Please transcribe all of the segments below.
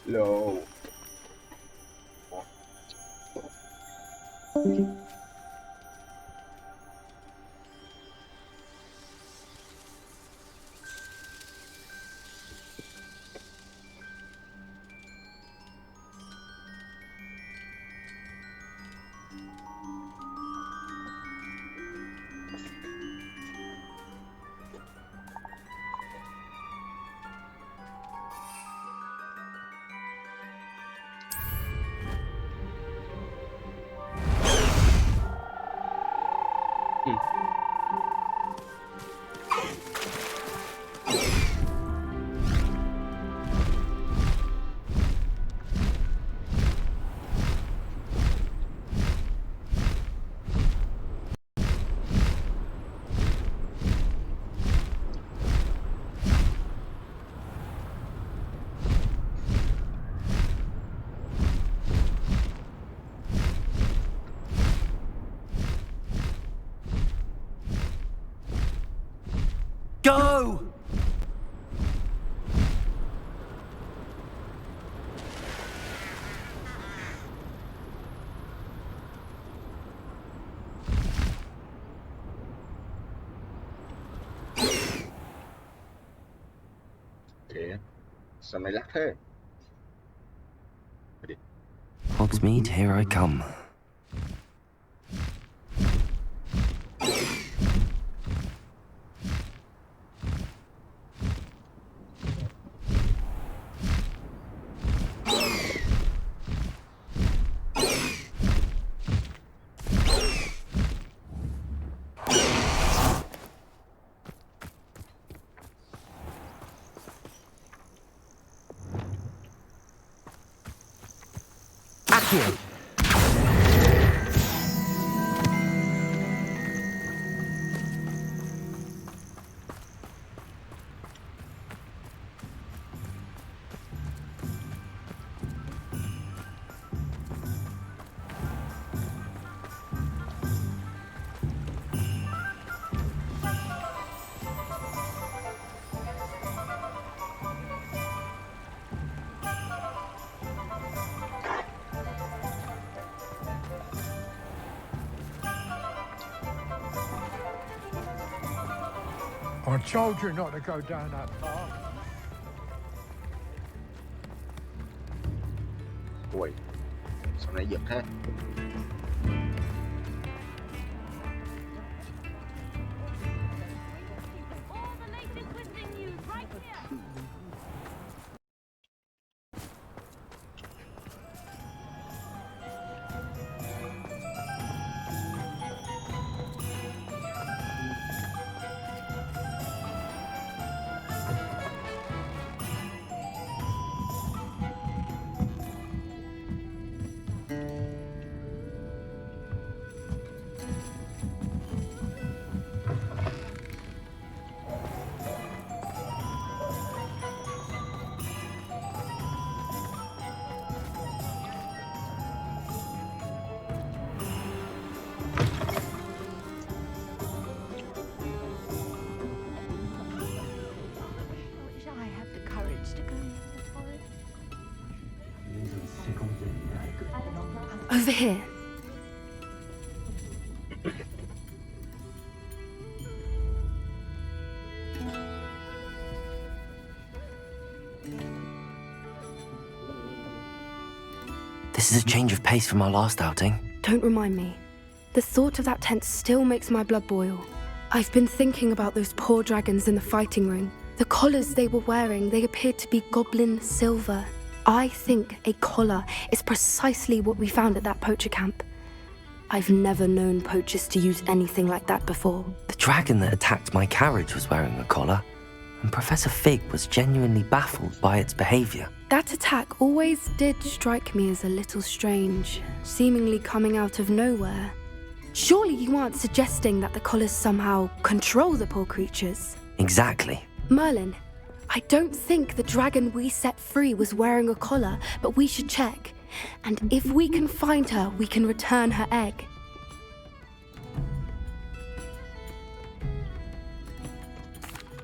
Lô. Go! Kìa, sao mày lắc thế? Hogsmeade, here I come. Accio! I told you not to go down that path. Ui, sao nãy giật thế? All the latest Wizarding news right here. Wish I had the courage to go for it. Over here. This is a change of pace from our last outing. Don't remind me. The thought of that tent still makes my blood boil. I've been thinking about those poor dragons in the fighting ring. The collars they were wearing, they appeared to be goblin silver. I think a collar is precisely what we found at that poacher camp. I've never known poachers to use anything like that before. The dragon that attacked my carriage was wearing a collar, and Professor Fig was genuinely baffled by its behavior. That attack always did strike me as a little strange, seemingly coming out of nowhere. Surely you aren't suggesting that the collars somehow control the poor creatures? Exactly. Merlin, I don't think the dragon we set free was wearing a collar, but we should check. And if we can find her, we can return her egg.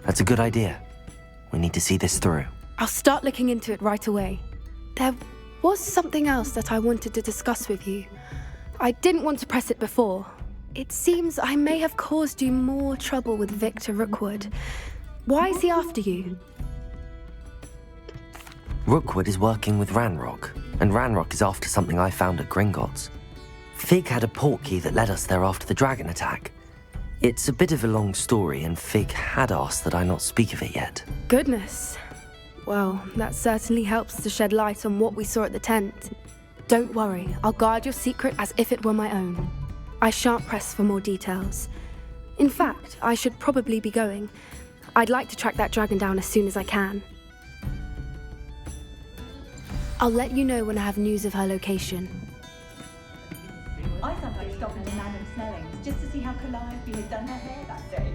That's a good idea. We need to see this through. I'll start looking into it right away. There was something else that I wanted to discuss with you. I didn't want to press it before. It seems I may have caused you more trouble with Victor Rookwood. Why is he after you? Rookwood is working with Ranrock, and Ranrock is after something I found at Gringotts. Fig had a portkey that led us there after the dragon attack. It's a bit of a long story, and Fig had asked that I not speak of it yet. Goodness. Well, that certainly helps to shed light on what we saw at the tent. Don't worry, I'll guard your secret as if it were my own. I shan't press for more details. In fact, I should probably be going. I'd like to track that dragon down as soon as I can. I'll let you know when I have news of her location. I sometimes stop into Madame Snelling's just to see how Calliope had done her hair that day.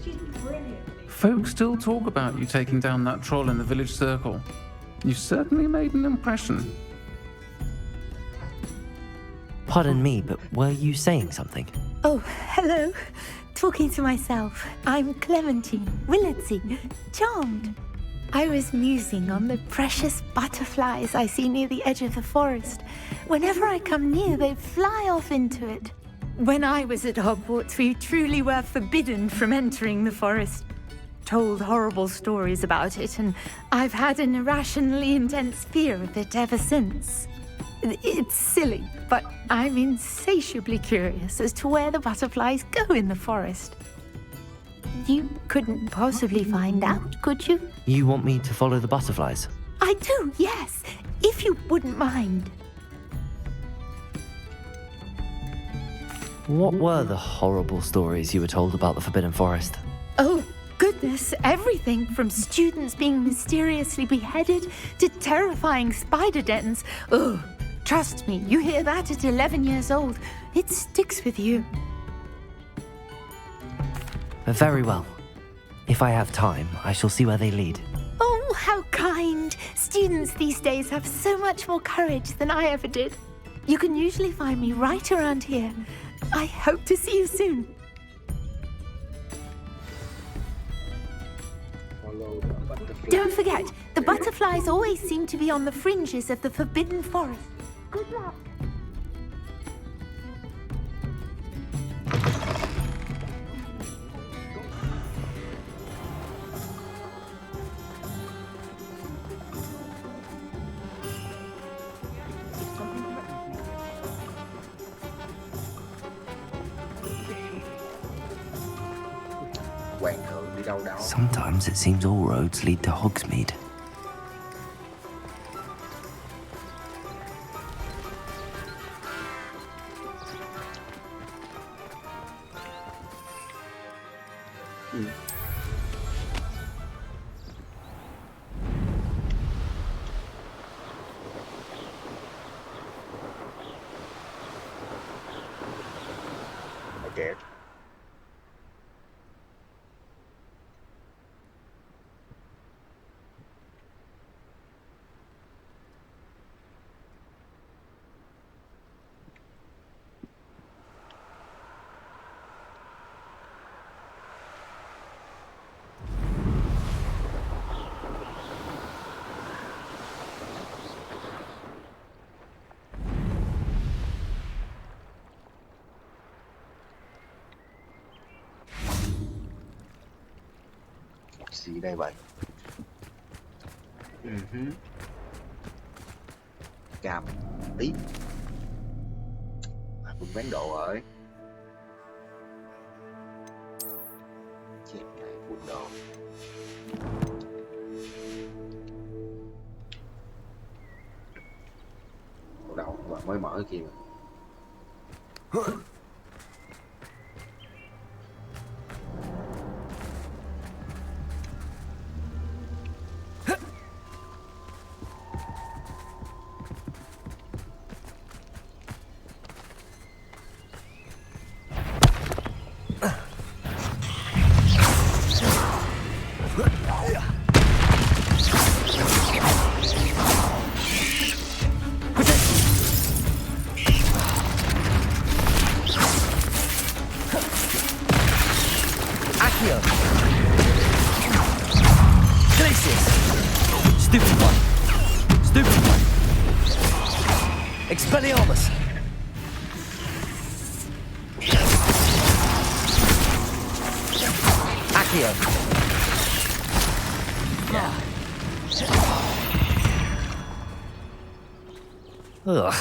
She's brilliantly... Folk still talk about you taking down that troll in the village circle. You certainly made an impression. Pardon me, but were you saying something? Oh, hello. Talking to myself. I'm Clementine Willardsey. Charmed. I was musing on the precious butterflies I see near the edge of the forest. Whenever I come near, they fly off into it. When I was at Hogwarts, we truly were forbidden from entering the forest. Told horrible stories about it, and I've had an irrationally intense fear of it ever since. It's silly, but I'm insatiably curious as to where the butterflies go in the forest. You couldn't possibly find out, could you? You want me to follow the butterflies? I do, yes, if you wouldn't mind. What were the horrible stories you were told about the Forbidden Forest? Oh, goodness, everything from students being mysteriously beheaded to terrifying spider dens. Ugh, trust me, you hear that at 11 years old, it sticks with you. Very well. If I have time, I shall see where they lead. Oh, how kind. Students these days have so much more courage than I ever did. You can usually find me right around here. I hope to see you soon. Follow the butterfly. Don't forget, the butterflies always seem to be on the fringes of the Forbidden Forest. Good luck. Hoàng thượng đi đâu đó. Sometimes it seems all roads lead to Hogsmeade. Ok. Gì đây vậy? Cam ý. Cũng bán đồ rồi. Chết này buồn đồ. Ủa đâu mà mới mở cái kia mà. Expelliarmus! Accio! Ugh.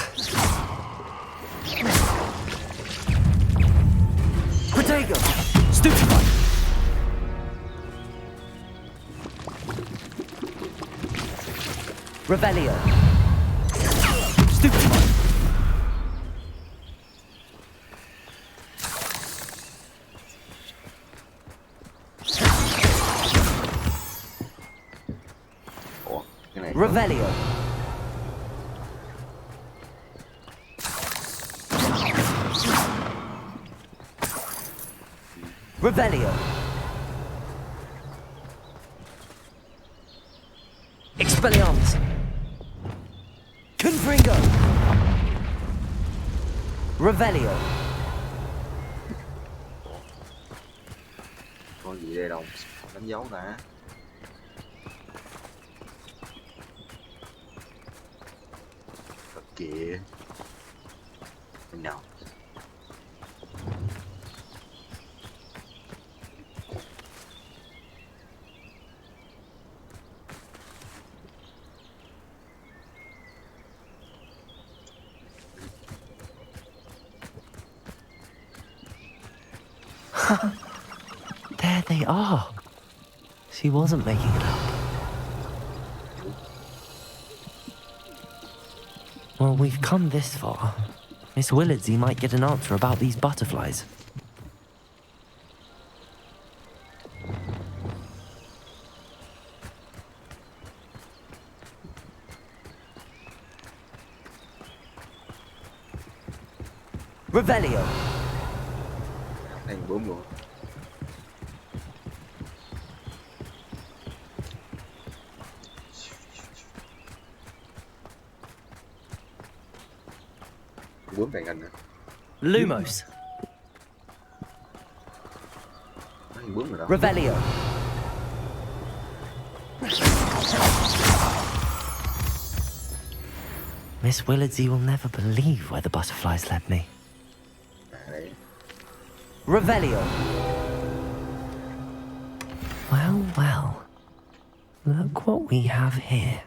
Protego! Stupefy! Revelio! Stupefy! Ủa, cái này Revelio! Revelio! Expelliarmus! Confringo! Revelio! có gì đây đâu, đánh dấu đã. Thật kìa. Bên nào? There they are. She wasn't making it up. Well, we've come this far. Miss Willardsey might get an answer about these butterflies. Revelio! Đây bướm luôn. Bướm cạnh gần nữa. Lumos! Đấy, bướm rồi đó. Revelio! Miss Willardsey will never believe where the butterflies led me. À, đấy. Revelio! Well, well. Look what we have here.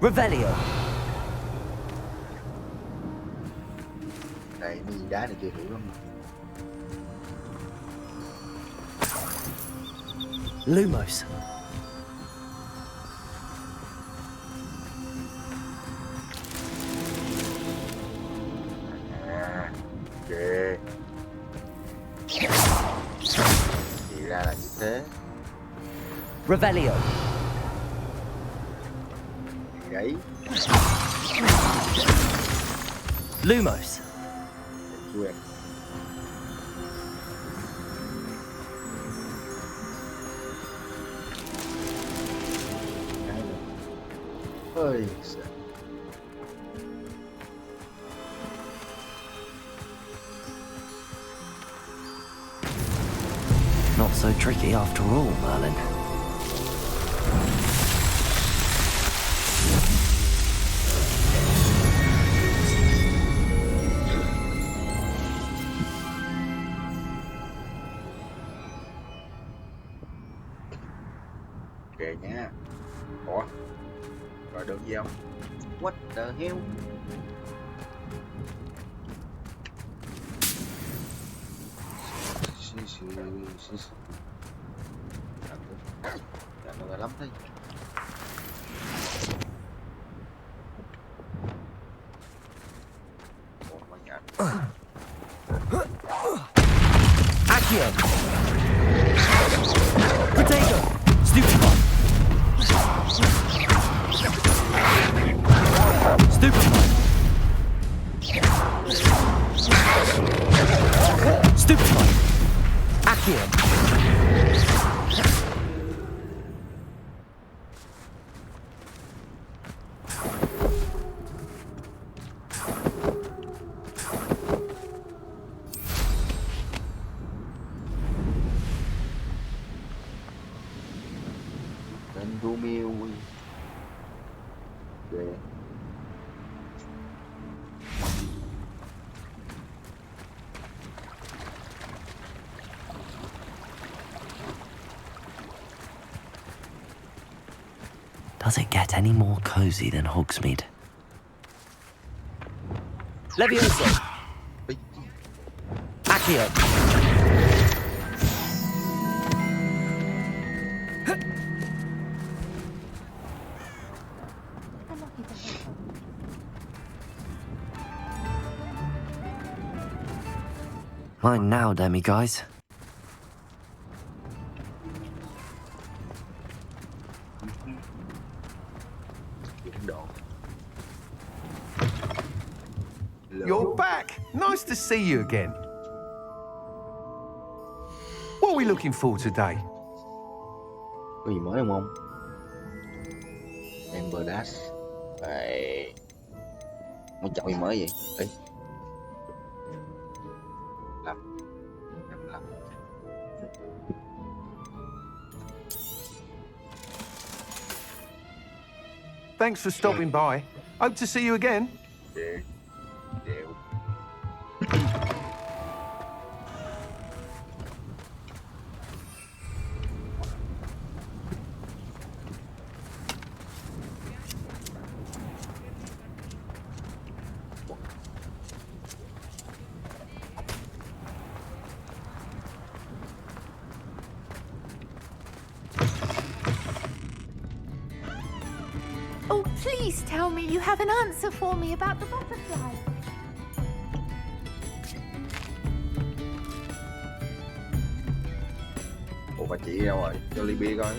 Revelio! Đây, mấy viên đá này chưa hiểu lắm. Lumos! À, ok. Thì ra là như thế. Revelio! Gáy. Lumos! Chú em. Cái này. Ôi sợ. Not so tricky after all, Merlin. không? What the hell? Nó là lắm đấy. Accio! Potato! Stupefy! Stupefy! Stupefy! Accio! Does it get any more cozy than Hogsmeade? Levioso! Accio! Mine now, Demi guys. You're back. Nice to see you again. What are we looking for today? Có gì mới không? Ember Dash. Vậy muốn chọn gì mới vậy? Ê. Làm. Thanks for stopping by. Hope to see you again. Yeah. Oh, please tell me you have an answer for me about the butterfly. Ủa bà chị đâu rồi? Cho ly bia coi.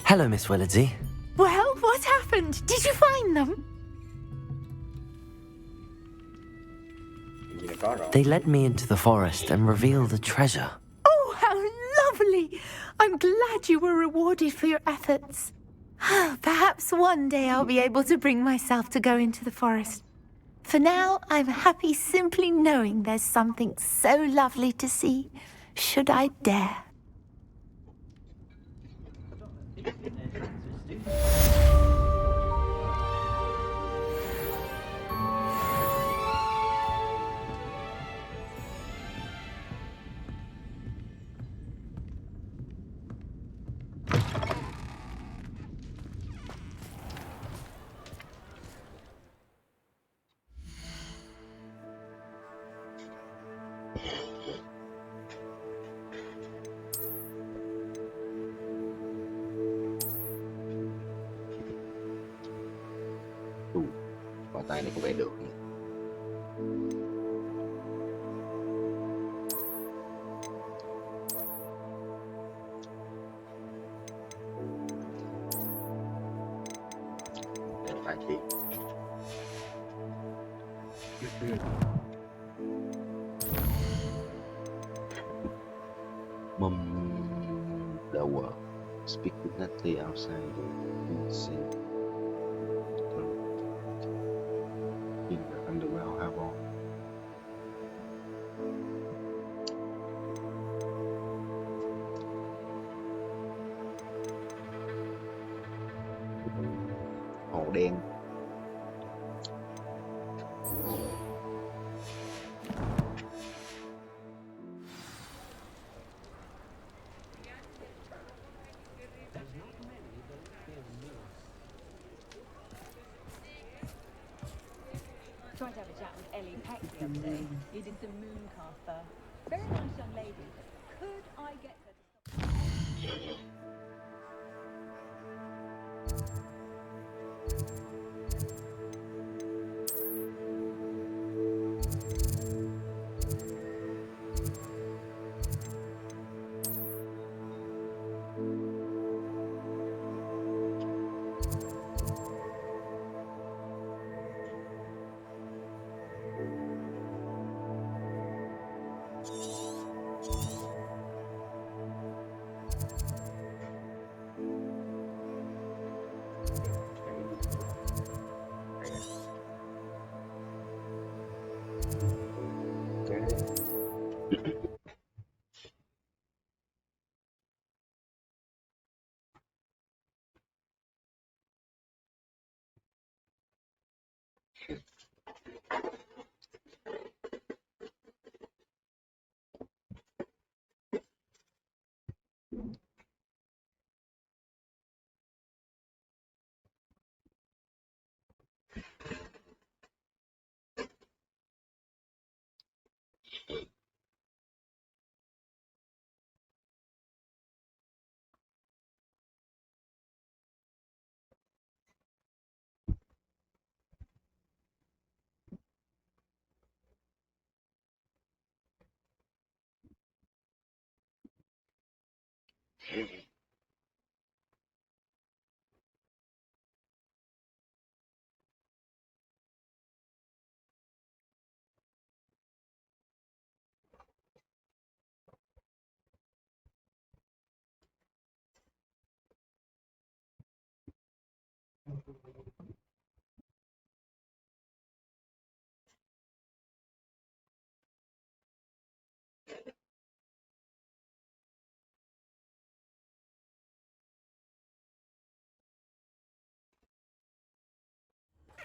Hello, Miss Willardsey. Well, what happened? Did you find them? Gì là có rồi. They led me into the forest and revealed a treasure. Oh, how lovely! I'm glad you were rewarded for your efforts. Perhaps one day I'll be able to bring myself to go into the forest. For now, I'm happy simply knowing there's something so lovely to see, should I dare. Quả tay này có vẻ được. Phải chị. The world. Speak with Natalie outside. See. In the underworld have all. Hồ đen. Tried to have a chat with Ellie Peck the other day. He did some mooncast there. Very nice young lady. Could I get her to stop?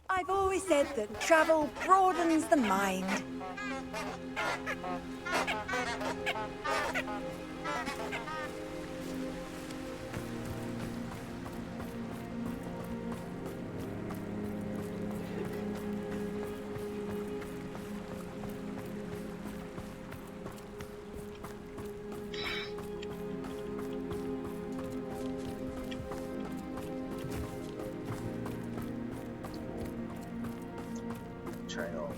I've always said that travel broadens the mind. Trail.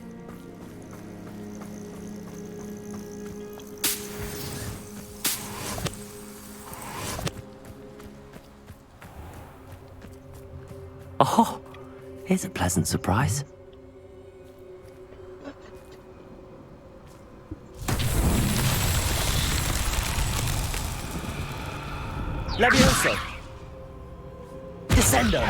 Oh, here's a pleasant surprise. Levioso! Descendo!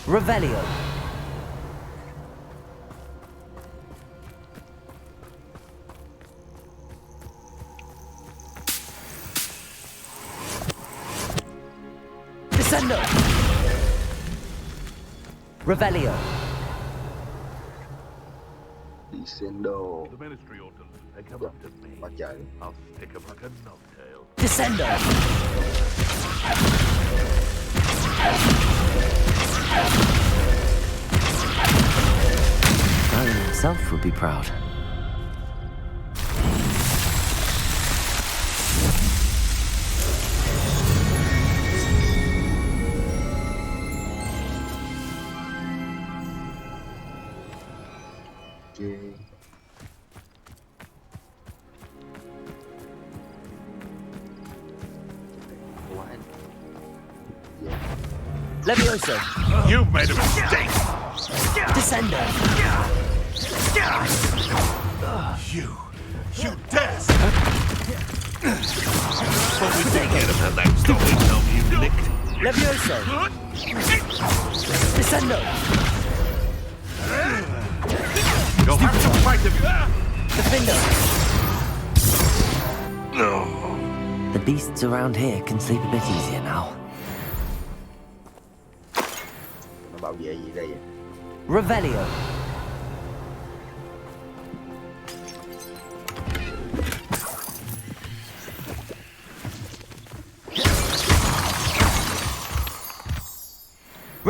Revelio! Descendo! Revelio! Descendo. The ministry ought to they come up to me. Bắt chạy. I'll stick 'em like a knobtail. Descendo! Merlin himself would be proud. Okay. Levioso! You've made a mistake! Descendo! You dare! But we did get him at that stupid helm you licked. Levioso! Descendo! You'll have to fight him! Defendo! No. The beasts around here can sleep a bit easier now. Nó bảo vệ gì đây vậy? Revelio!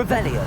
Revelio.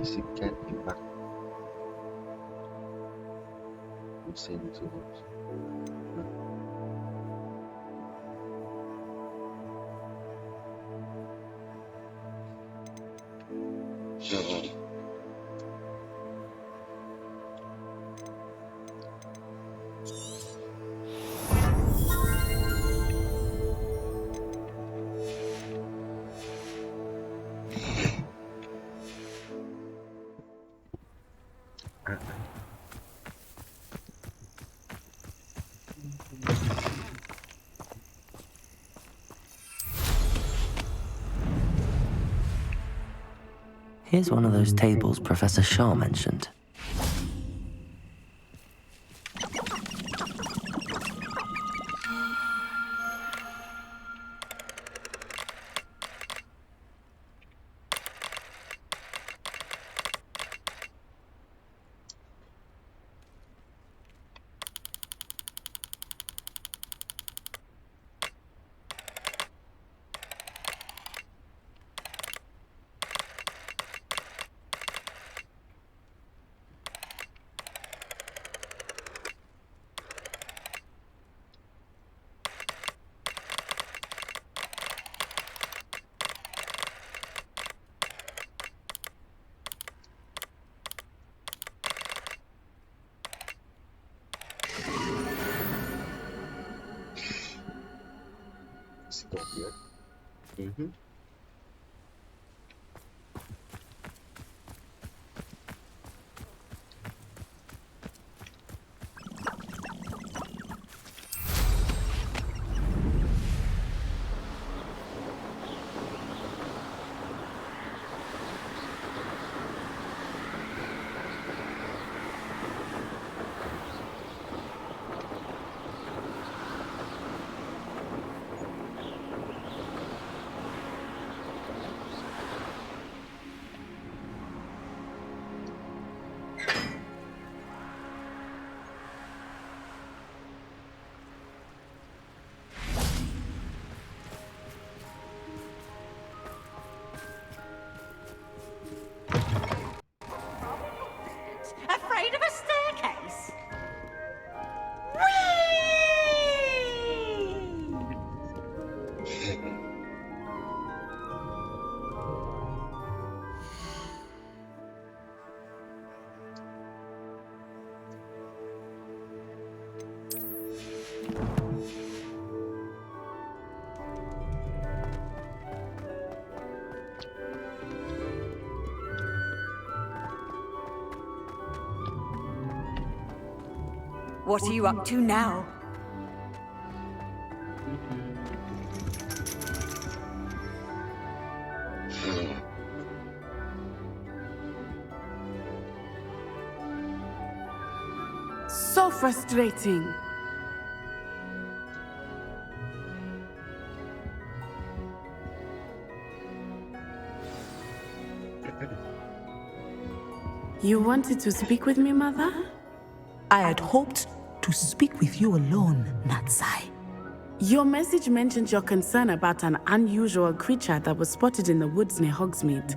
Basic cat impact. Insane tools. Here's one of those tables Professor Shah mentioned. Afraid of a staircase? What are you up to now? So frustrating. You wanted to speak with me, Mother? I had hoped to speak with you alone, Natsai. Your message mentioned your concern about an unusual creature that was spotted in the woods near Hogsmeade.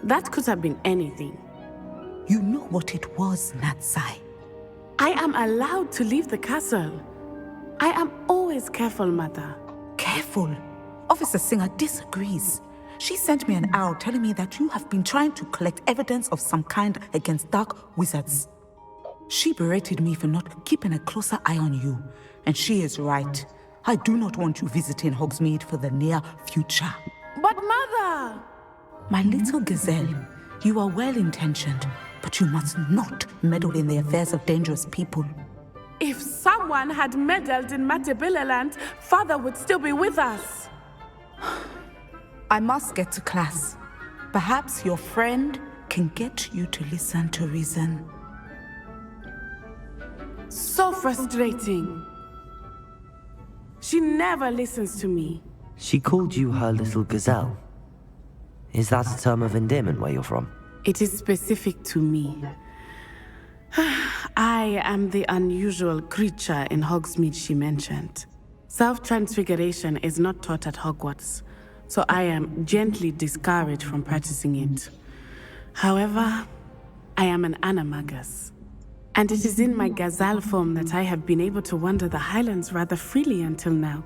That could have been anything. You know what it was, Natsai. I am allowed to leave the castle. I am always careful, Mother. Careful? Officer Singer disagrees. She sent me an owl telling me that you have been trying to collect evidence of some kind against dark wizards. She berated me for not keeping a closer eye on you, and she is right. I do not want you visiting Hogsmeade for the near future. But Mother! My little gazelle, you are well-intentioned, but you must not meddle in the affairs of dangerous people. If someone had meddled in Matabeleland, Father would still be with us. I must get to class. Perhaps your friend can get you to listen to reason. So frustrating. She never listens to me. She called you her little gazelle. Is that a term of endearment where you're from? It is specific to me. I am the unusual creature in Hogsmeade she mentioned. Self-transfiguration is not taught at Hogwarts, so I am gently discouraged from practicing it. However, I am an animagus, and it is in my gazelle form that I have been able to wander the Highlands rather freely until now,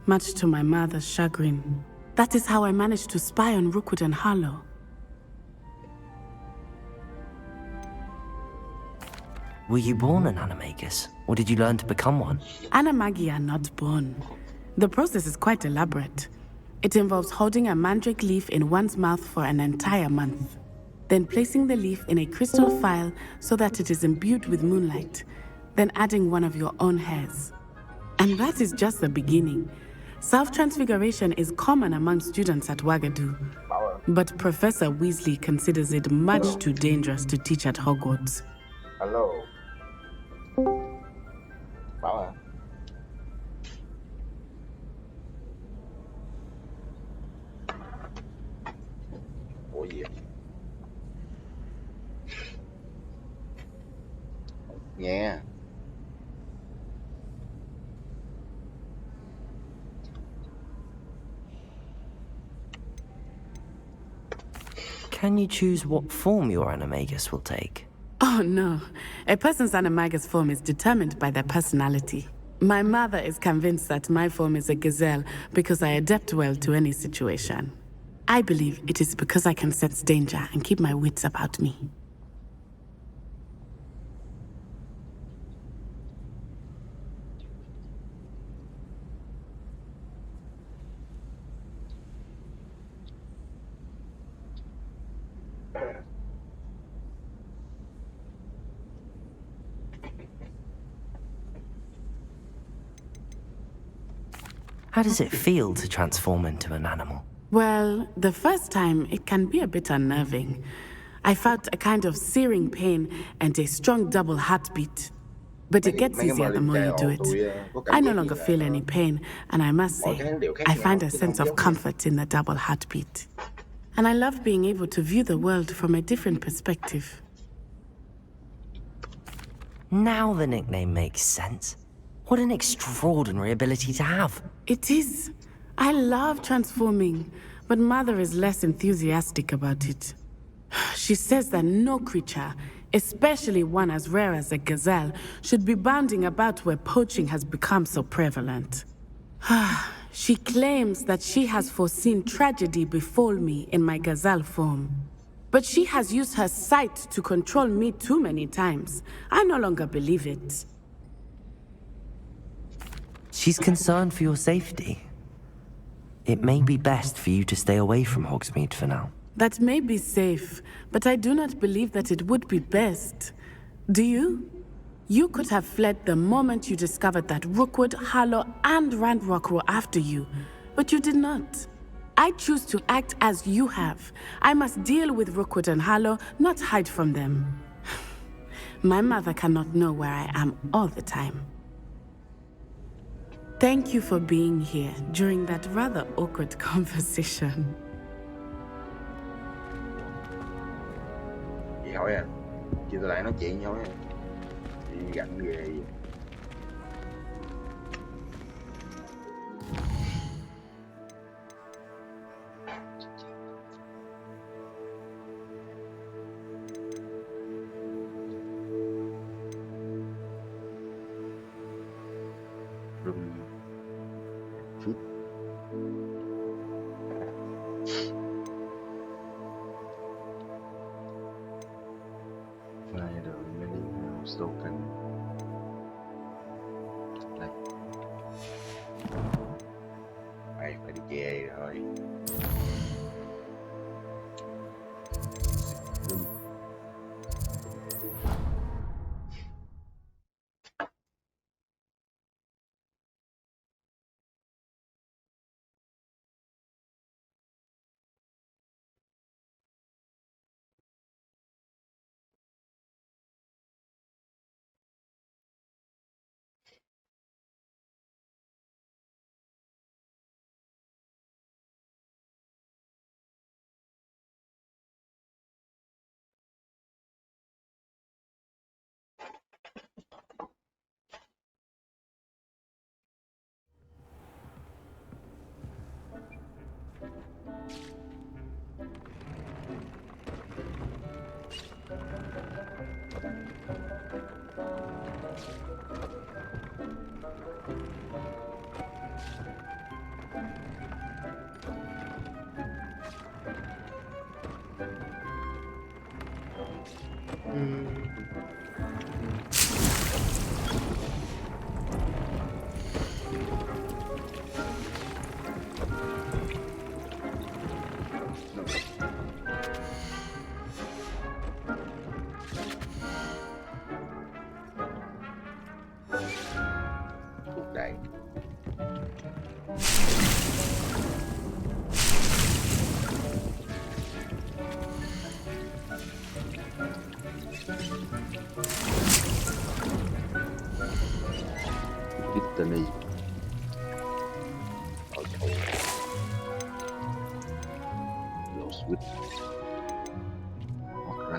much to my mother's chagrin. That is how I managed to spy on Rookwood and Harlow. Were you born an animagus, or did you learn to become one? Animagi are not born. The process is quite elaborate. It involves holding a mandrake leaf in one's mouth for an entire month, then placing the leaf in a crystal phial so that it is imbued with moonlight, then adding one of your own hairs. And that is just the beginning. Self-transfiguration is common among students at Wagadu, but Professor Weasley considers it much too dangerous to teach at Hogwarts. Hello. Bảo à? Ủa gì vậy? Nghe. Can you choose what form your animagus will take? Oh no, a person's animagus form is determined by their personality. My mother is convinced that my form is a gazelle because I adapt well to any situation. I believe it is because I can sense danger and keep my wits about me. How does it feel to transform into an animal? Well, the first time it can be a bit unnerving. I felt a kind of searing pain and a strong double heartbeat. But it gets easier the more you do it. I no longer feel any pain, and I must say, I find a sense of comfort in the double heartbeat. And I love being able to view the world from a different perspective. Now the nickname makes sense. What an extraordinary ability to have. It is. I love transforming, but Mother is less enthusiastic about it. She says that no creature, especially one as rare as a gazelle, should be bounding about where poaching has become so prevalent. She claims that she has foreseen tragedy befall me in my gazelle form. But she has used her sight to control me too many times. I no longer believe it. She's concerned for your safety. It may be best for you to stay away from Hogsmeade for now. That may be safe, but I do not believe that it would be best. Do you? You could have fled the moment you discovered that Rookwood, Harlow, and Ranrock were after you, but you did not. I choose to act as you have. I must deal with Rookwood and Harlow, not hide from them. My mother cannot know where I am all the time. Thank you for being here during that rather awkward conversation. Chị hỏi à, chị tôi lại nói chuyện với hỏi à. Chị gạnh ghê gì. Chút. Find a remaining house open. Đây. Phải đi về rồi. Cuộc đại. Brittany. Lost with. Hoặc ra.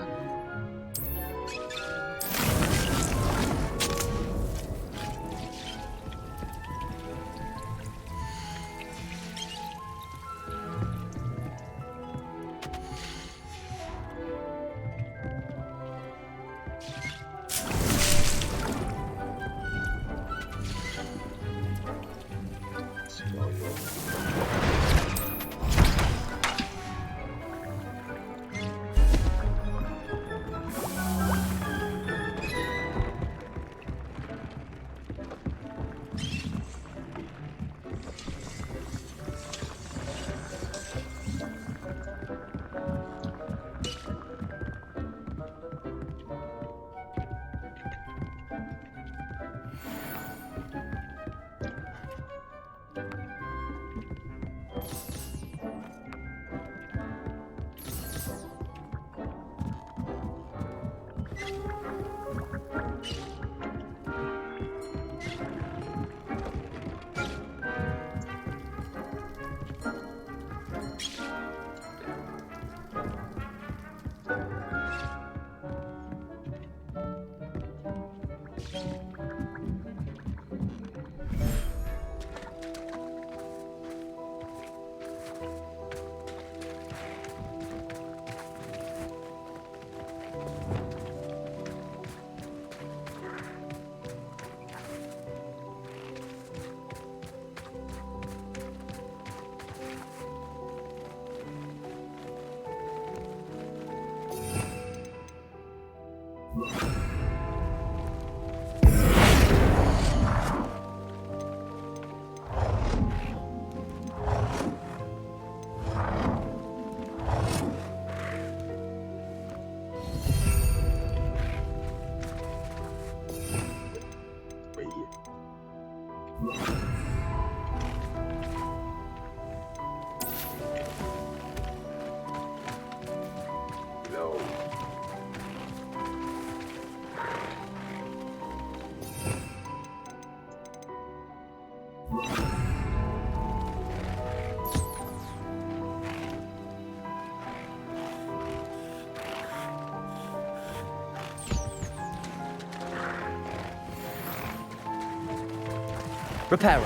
Reparo.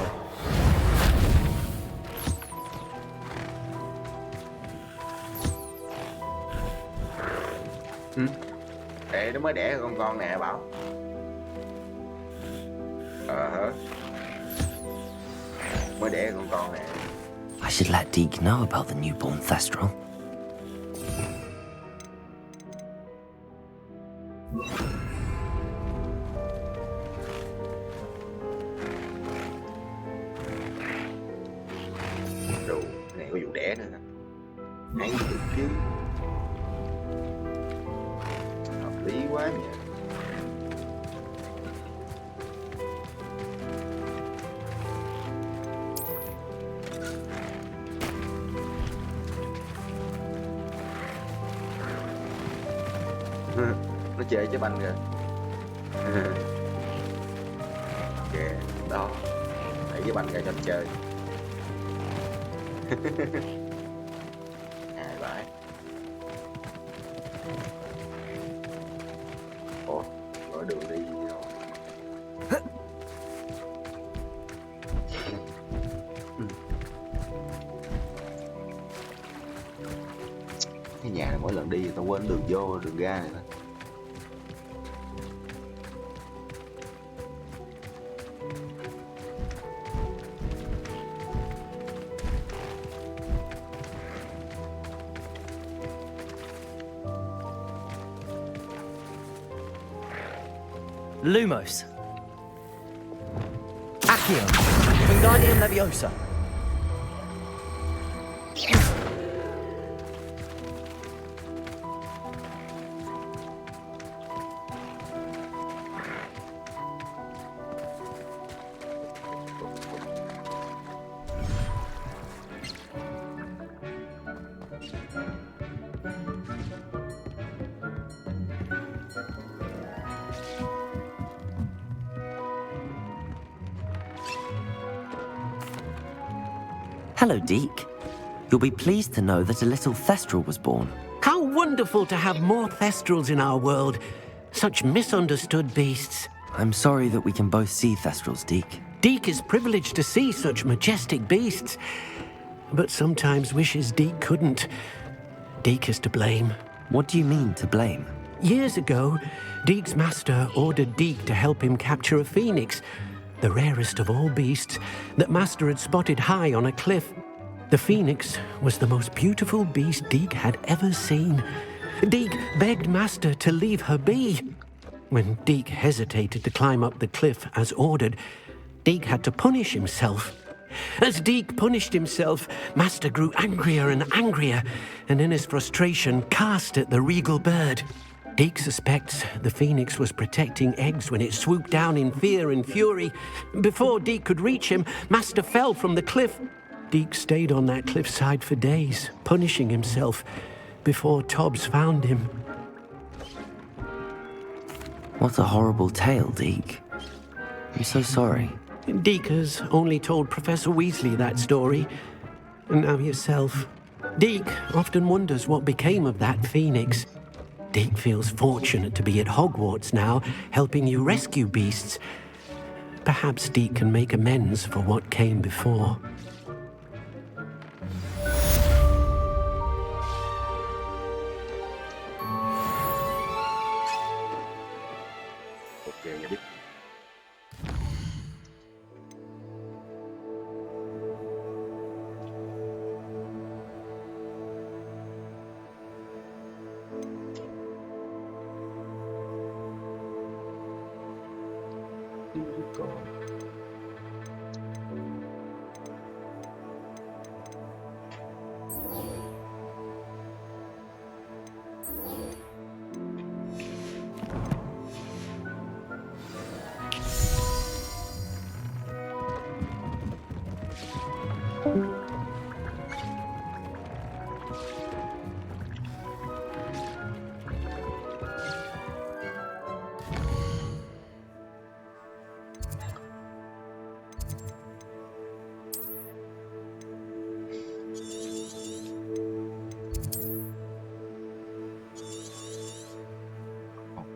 Để nó mới đẻ con nè Bảo. Mới đẻ con nè. I should let Deke know about the newborn Thestral. Đồ, cái này có vụ đẻ nữa nè. Hay thiệt chứ. Hợp lý quá nhỉ. Nó chơi trái banh kìa. Kìa, đó. Đẩy trái banh ra cho nó chơi. Vãi. Ủa, có đường đi rồi. Cái nhà này mỗi lần đi tao quên đường vô, đường ra này thôi. Lumos. Accio. Wingardium Leviosa. Hello, Deke. You'll be pleased to know that a little Thestral was born. How wonderful to have more Thestrals in our world. Such misunderstood beasts. I'm sorry that we can both see Thestrals, Deke. Deke is privileged to see such majestic beasts, but sometimes wishes Deke couldn't. Deke is to blame. What do you mean, to blame? Years ago, Deke's master ordered Deke to help him capture a phoenix, the rarest of all beasts that Master had spotted high on a cliff. The phoenix was the most beautiful beast Deke had ever seen. Deke begged Master to leave her be. When Deke hesitated to climb up the cliff as ordered, Deke had to punish himself. As Deke punished himself, Master grew angrier and angrier, and in his frustration cast at the regal bird. Deke suspects the phoenix was protecting eggs when it swooped down in fear and fury. Before Deke could reach him, Master fell from the cliff. Deke stayed on that cliffside for days, punishing himself, before Tobbs found him. What a horrible tale, Deke. I'm so sorry. Deke has only told Professor Weasley that story, and now yourself. Deke often wonders what became of that phoenix. Deke feels fortunate to be at Hogwarts now, helping you rescue beasts. Perhaps Deke can make amends for what came before. Ok vậy đi. Đi con.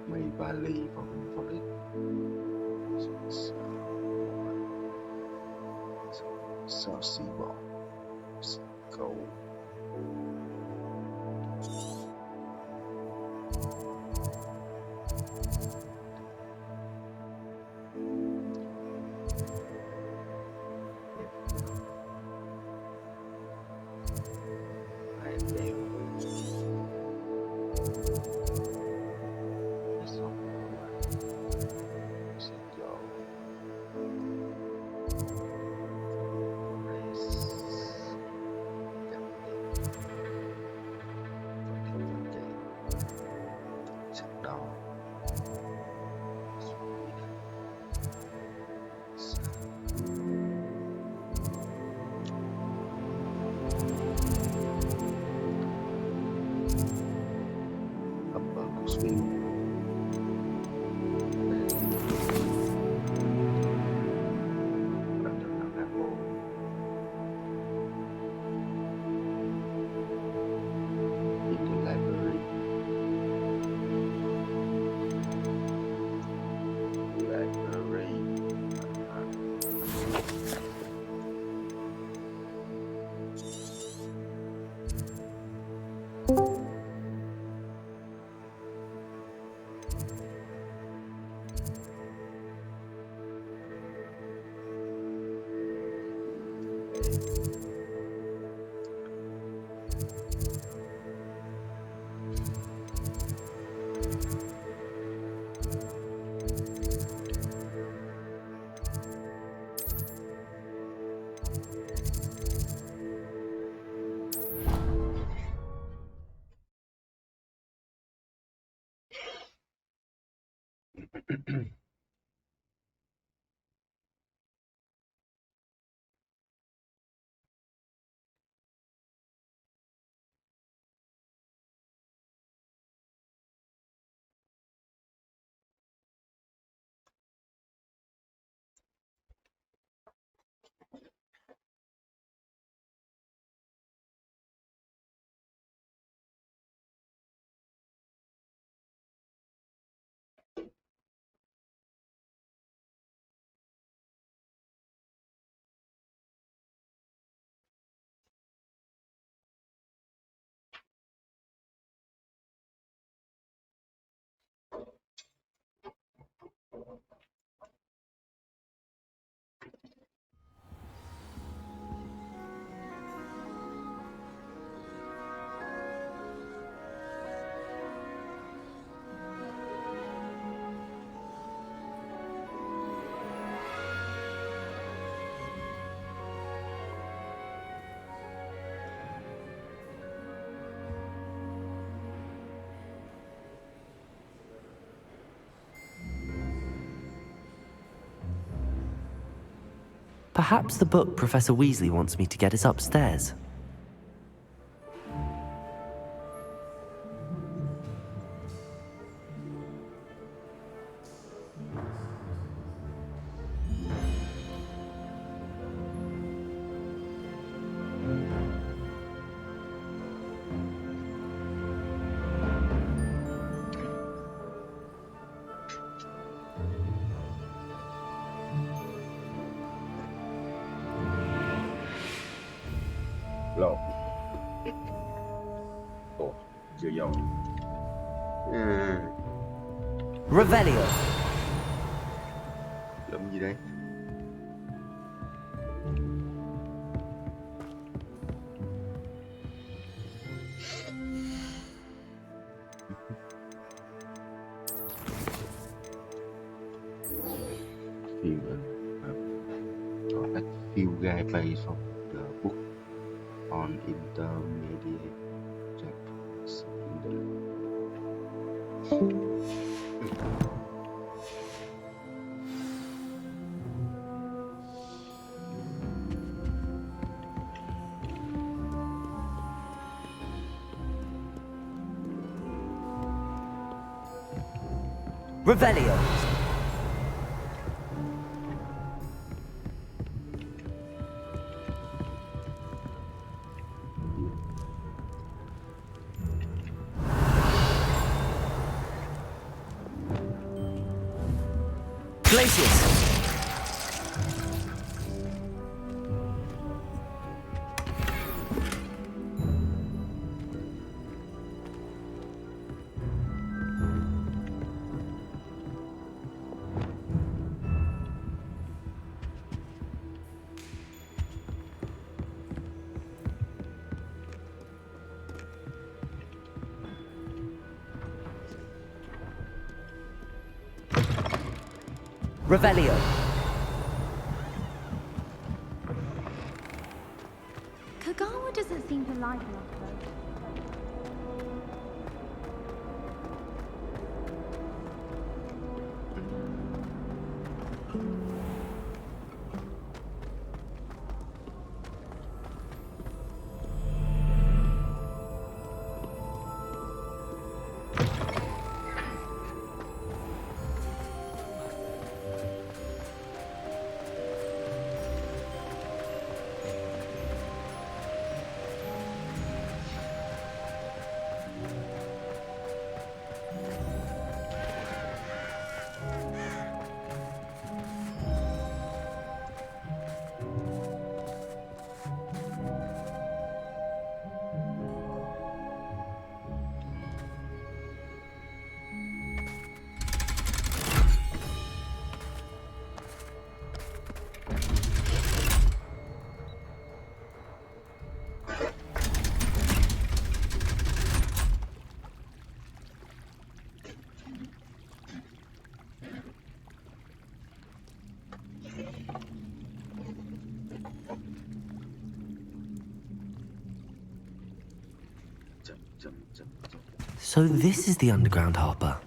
Mây Bali vào đấy. Sao xì bỏ cầu hai đều Perhaps the book Professor Weasley wants me to get is upstairs. Lộn. Ồ, chưa vô. Revelio. Lụm gì đây? Few guy based on the book on intermediate chapters in the Revelio. Glacius. Revelio. Kagawa doesn't seem to like love, though. So this is the underground harbour.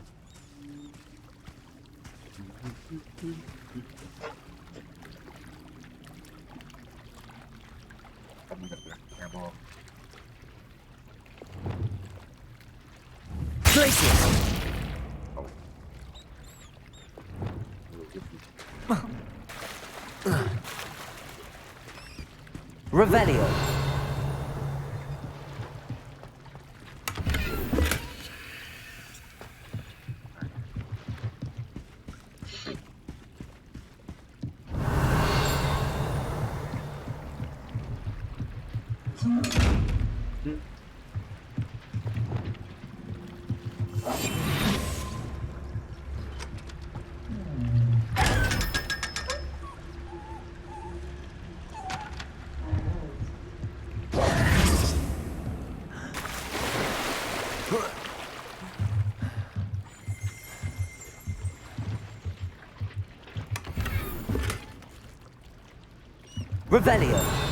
Revelio. Revelio.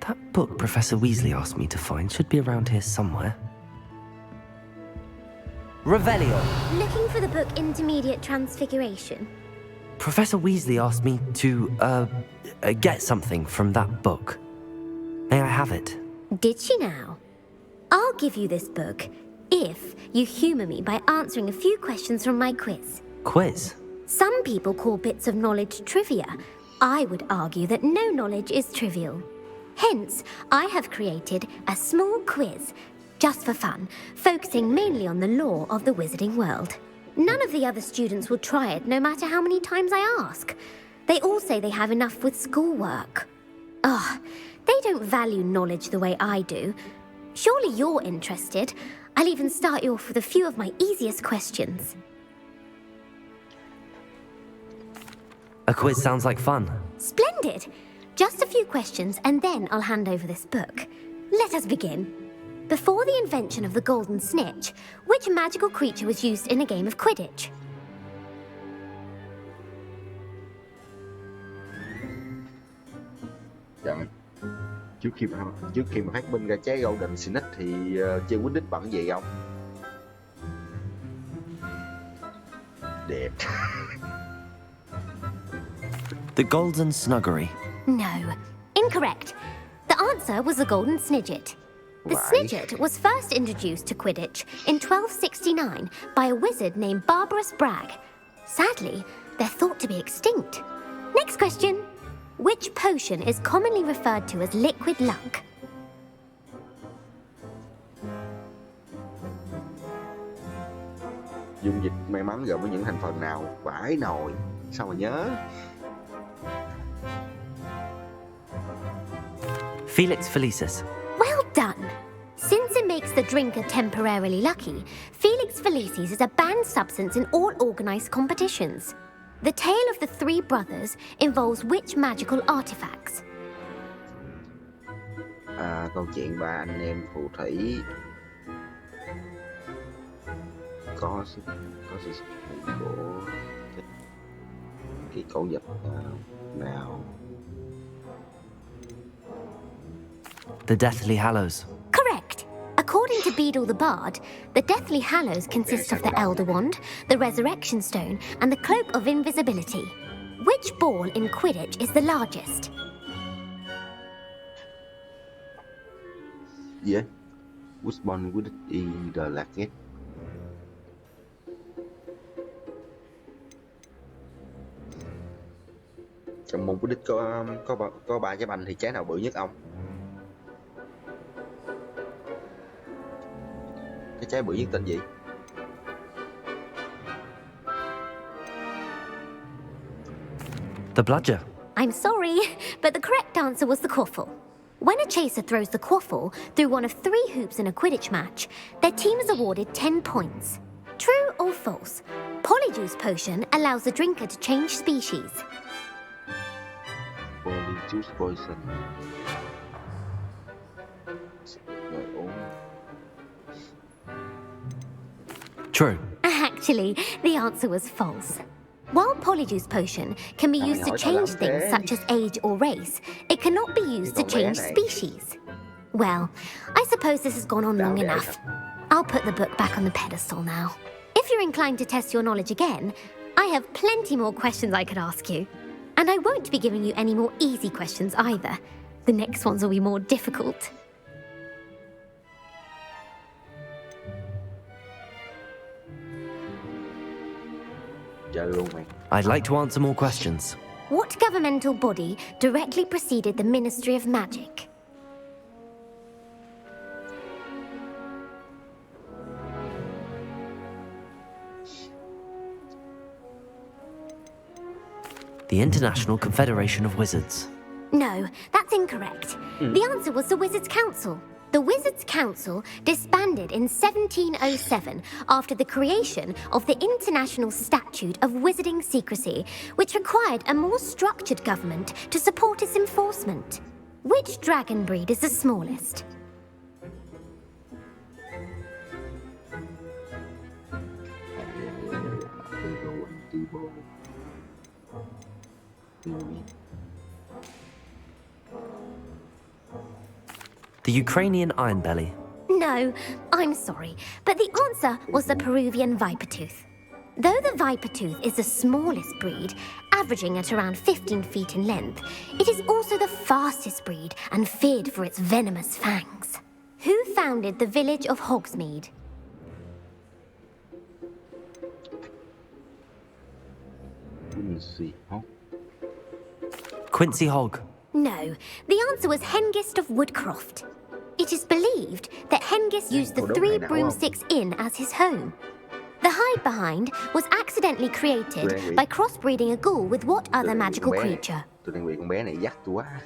That book Professor Weasley asked me to find should be around here somewhere. Revelio. Looking for the book Intermediate Transfiguration? Professor Weasley asked me to, get something from that book. May I have it? Did she now? I'll give you this book if you humour me by answering a few questions from my quiz. Quiz? Some people call bits of knowledge trivia. I would argue that no knowledge is trivial. Hence, I have created a small quiz, just for fun, focusing mainly on the lore of the wizarding world. None of the other students will try it, no matter how many times I ask. They all say they have enough with schoolwork. Ugh, they don't value knowledge the way I do. Surely you're interested. I'll even start you off with a few of my easiest questions. A quiz sounds like fun. Splendid! Just a few questions, and then I'll hand over this book. Let us begin. Before the invention of the golden snitch, which magical creature was used in a game of Quidditch? Trước khi mà phát minh ra trái golden snitch thì chơi Quidditch bằng gì không? Đẹp. The Golden Snuggery. No, incorrect. The answer was the golden snidget. The snidget was first introduced to Quidditch in 1269 by a wizard named Barbarous Bragg. Sadly, they're thought to be extinct. Next question. Which potion is commonly referred to as liquid luck? Dung dịch may mắn gồm với những thành phần nào? Vải nồi. Sao mà nhớ? Felix Felicis. Well done! Since it makes the drinker temporarily lucky, Felix Felicis is a banned substance in all organized competitions. The tale of the three brothers involves which magical artifacts? Câu chuyện ba anh em phù thủy có sự xuất hiện của cái cổ vật nào? The Deathly Hallows. Correct. According to Beedle the Bard, the Deathly Hallows consists of the Elder Wand, the Resurrection Stone, and the Cloak of Invisibility. Which ball in Quidditch is the largest? Gì? Wishbone Quidditch đi The Lacket. Trong môn Quidditch có 3 trái banh thì trái nào bự nhất ông? Cái trái bự nhất tên gì? The Bludger. I'm sorry, but the correct answer was the quaffle. When a chaser throws the quaffle through one of 3 hoops in a Quidditch match, their team is awarded 10 points. True or false? Polyjuice Potion allows the drinker to change species. Polyjuice Potion. True. Actually, the answer was false. While Polyjuice Potion can be used to change things such as age or race, it cannot be used to change species. Well, I suppose this has gone on long enough. I'll put the book back on the pedestal now. If you're inclined to test your knowledge again, I have plenty more questions I could ask you. And I won't be giving you any more easy questions either. The next ones will be more difficult. I'd like to answer more questions. What governmental body directly preceded the Ministry of Magic? The International Confederation of Wizards. No, that's incorrect. The answer was the Wizards' Council. The Wizards' Council disbanded in 1707 after the creation of the International Statute of Wizarding Secrecy, which required a more structured government to support its enforcement. Which dragon breed is the smallest? The Ukrainian Ironbelly. No, I'm sorry, but the answer was the Peruvian Vipertooth. Though the Vipertooth is the smallest breed, averaging at around 15 feet in length, it is also the fastest breed and feared for its venomous fangs. Who founded the village of Hogsmeade? Quincy Hogg. No, the answer was Hengist of Woodcroft. It is believed that Hengist used the 3 Broomsticks Inn as his home. The hide-behind was accidentally created by crossbreeding a ghoul with what other magical creature? Tôi đang bị con bé này dắt tôi quá.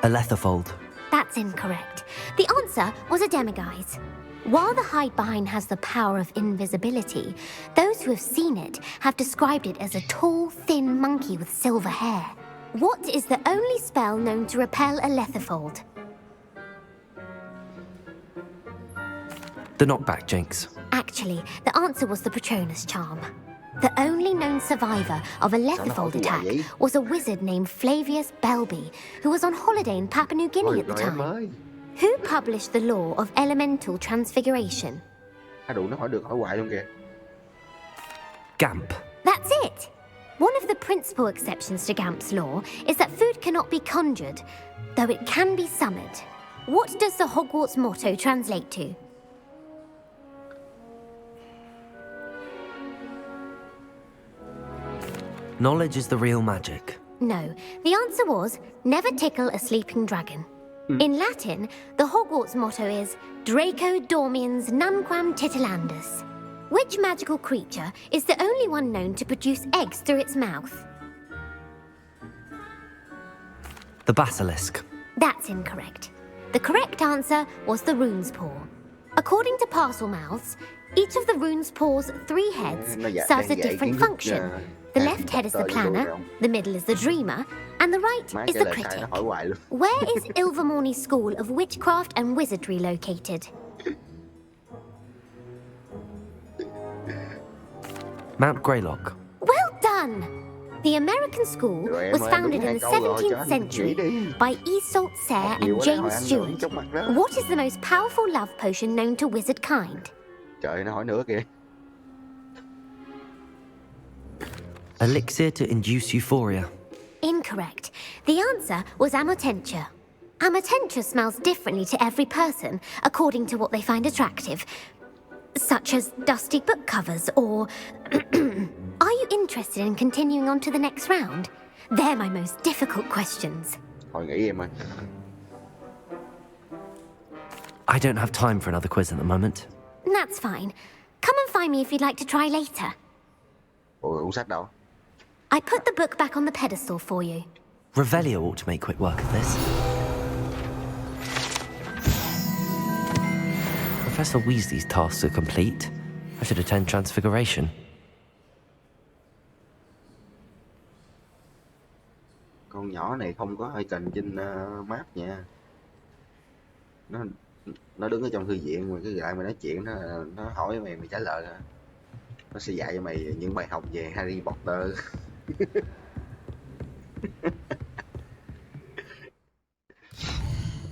A Letherfold. That's incorrect. The answer was a Demiguise. While the hide-behind has the power of invisibility, those who have seen it have described it as a tall, thin monkey with silver hair. What is the only spell known to repel a Letherfold? The Knockback Jinx. Actually, the answer was the Patronus Charm. The only known survivor of a Letherfold attack was a wizard named Flavius Belby, who was on holiday in Papua New Guinea at the time. Who published the law of elemental transfiguration? Gamp. That's it! One of the principal exceptions to Gamp's law is that food cannot be conjured, though it can be summoned. What does the Hogwarts motto translate to? Knowledge is the real magic. No, the answer was never tickle a sleeping dragon. In Latin, the Hogwarts motto is Draco dormiens nunquam titilandus. Which magical creature is the only one known to produce eggs through its mouth? The basilisk. That's incorrect. The correct answer was the rune's paw. According to Parselmouths, each of the rune's paw's 3 heads serves a different function. The left head is the planner, the middle is the dreamer, and the right is the critic. Where is Ilvermorny's School of Witchcraft and Wizardry located? Mount Greylock. Well done! The American school was founded in the 17th century by Isolde Sayre and James Stewart. What is the most powerful love potion known to wizard kind? Trời, nó hỏi nữa kìa. Elixir to induce euphoria. Incorrect. The answer was Amotentia. Amotentia smells differently to every person, according to what they find attractive, such as dusty book covers or... Are you interested in continuing on to the next round? They're my most difficult questions. Thôi nghỉ em ơi. I don't have time for another quiz at the moment. That's fine. Come and find me if you'd like to try later. Ủa, cuốn sách đâu? I put the book back on the pedestal for you. Revelio ought to make quick work of this. Professor Weasley's tasks are complete. I should attend Transfiguration. Con nhỏ này không có icon trên map nha. Nó đứng ở trong thư viện mà cái lại mày nói chuyện nó hỏi mày trả lời hả? Nó sẽ dạy cho mày những bài học về Harry Potter.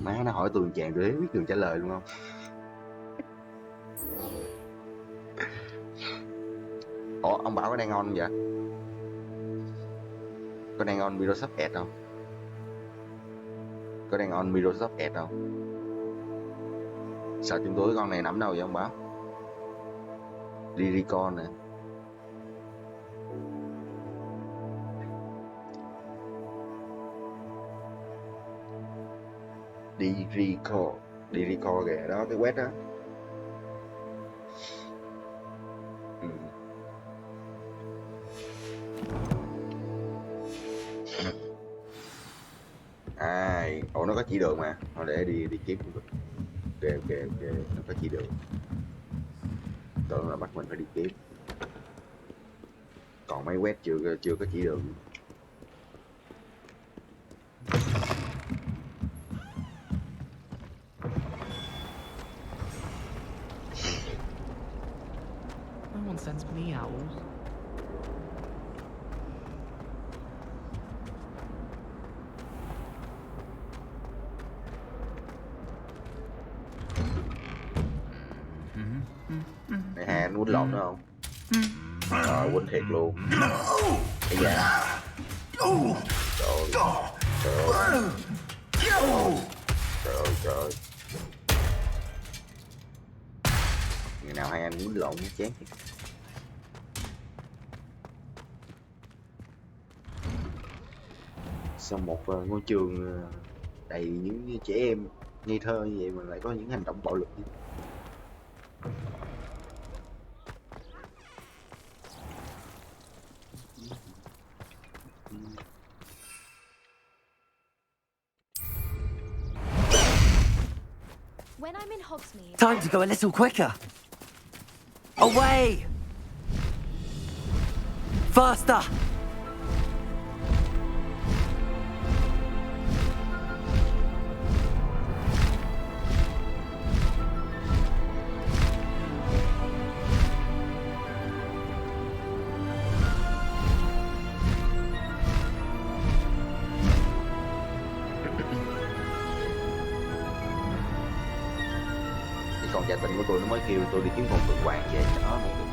Má nó hỏi tôi chàng tôi biết đường trả lời đúng không? Ủa ông bảo có đang on vậy? Có đang on Microsoft Edge không? Có đang on Microsoft Edge không? Sao trong túi con này nằm đâu vậy ông báo? Liricon nè. Dirico kìa, đó cái web đó. Ủa nó có chỉ đường mà, thôi để đi kiếm cũng được. Ok, nó có chỉ đường. Tưởng là bắt mình phải đi kiếm. Còn mấy web chưa có chỉ đường. No one sends me owls. Này Hà anh quýnh lộn nữa không? Rồi quýnh thiệt luôn. Bây giờ trời. Ngày nào hai anh quýnh lộn mới chán. Sau một ngôi trường đầy những trẻ em ngây thơ như vậy mà lại có những hành động bạo lực như vậy. When I'm in Hogsmeade... Time to go a little quicker. Away! Faster! Còn gia đình của tôi nó mới kêu tôi đi kiếm con phượng hoàng về cho nó một được.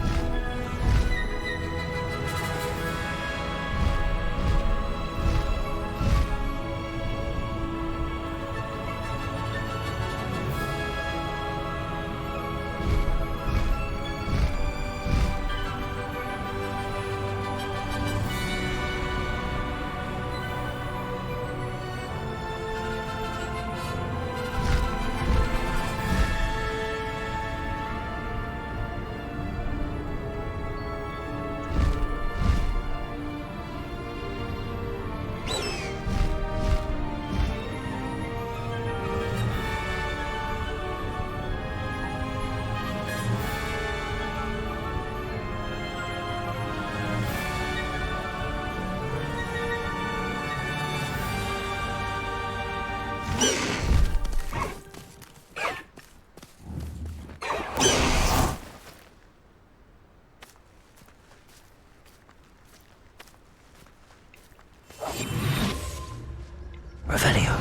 Revelio.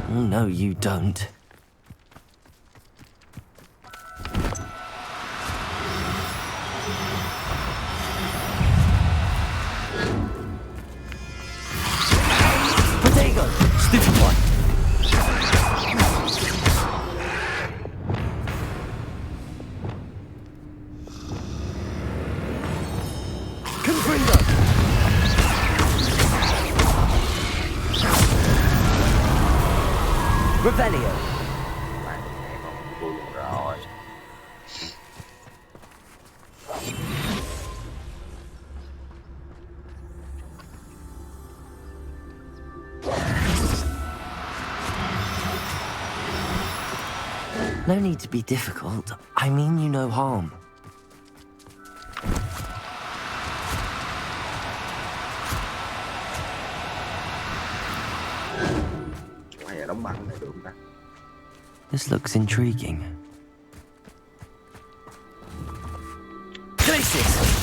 No, you don't. Potato! Stupid one! Confringo! Revelio! Rồi. No need to be difficult. I mean you no harm. Hay là đóng băng này được không ta? This looks intriguing. Glacis!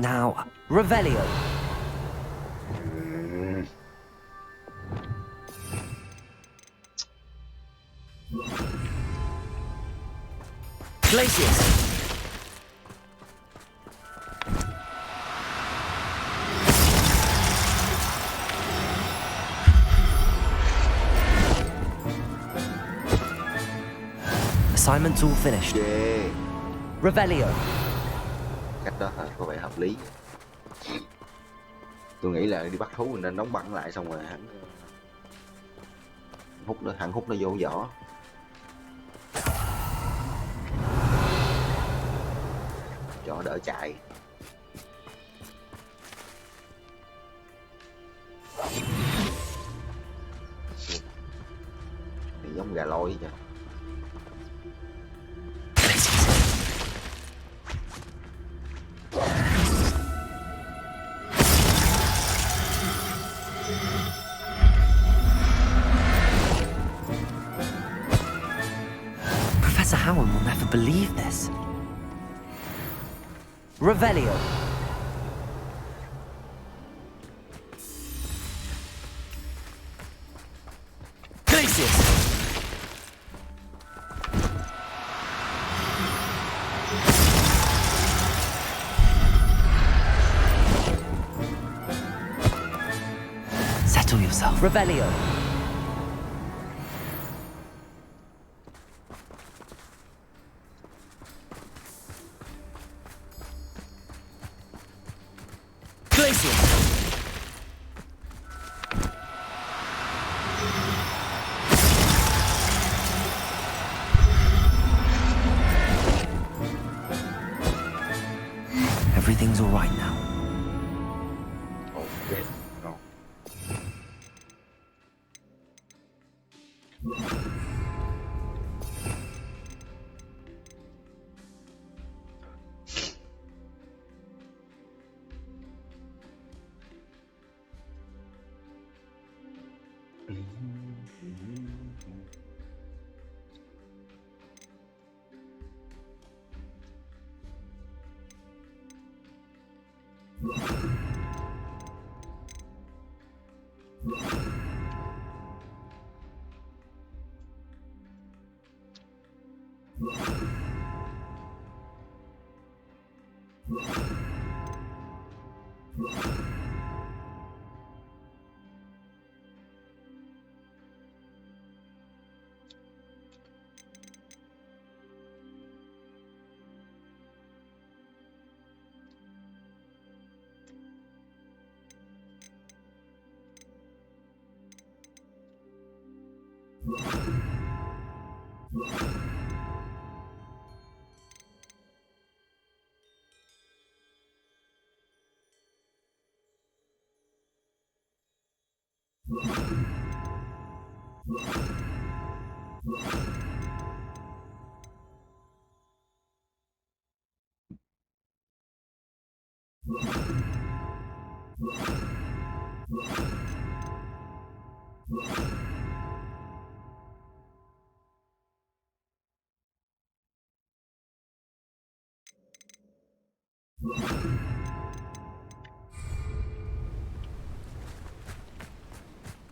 Now, Revelio. Glacius. Assignment's all finished. Yeah. Revelio. Cách đó có vẻ hợp lý. Tôi nghĩ là đi bắt thú nên đóng băng lại xong rồi hắn hút nó vô vỏ. Cho đỡ chạy. Thì giống gà lôi vậy. Professor Howard will never believe this. Revelio. Glacius. Settle yourself. Revelio. Everything's all right now. Okay. No.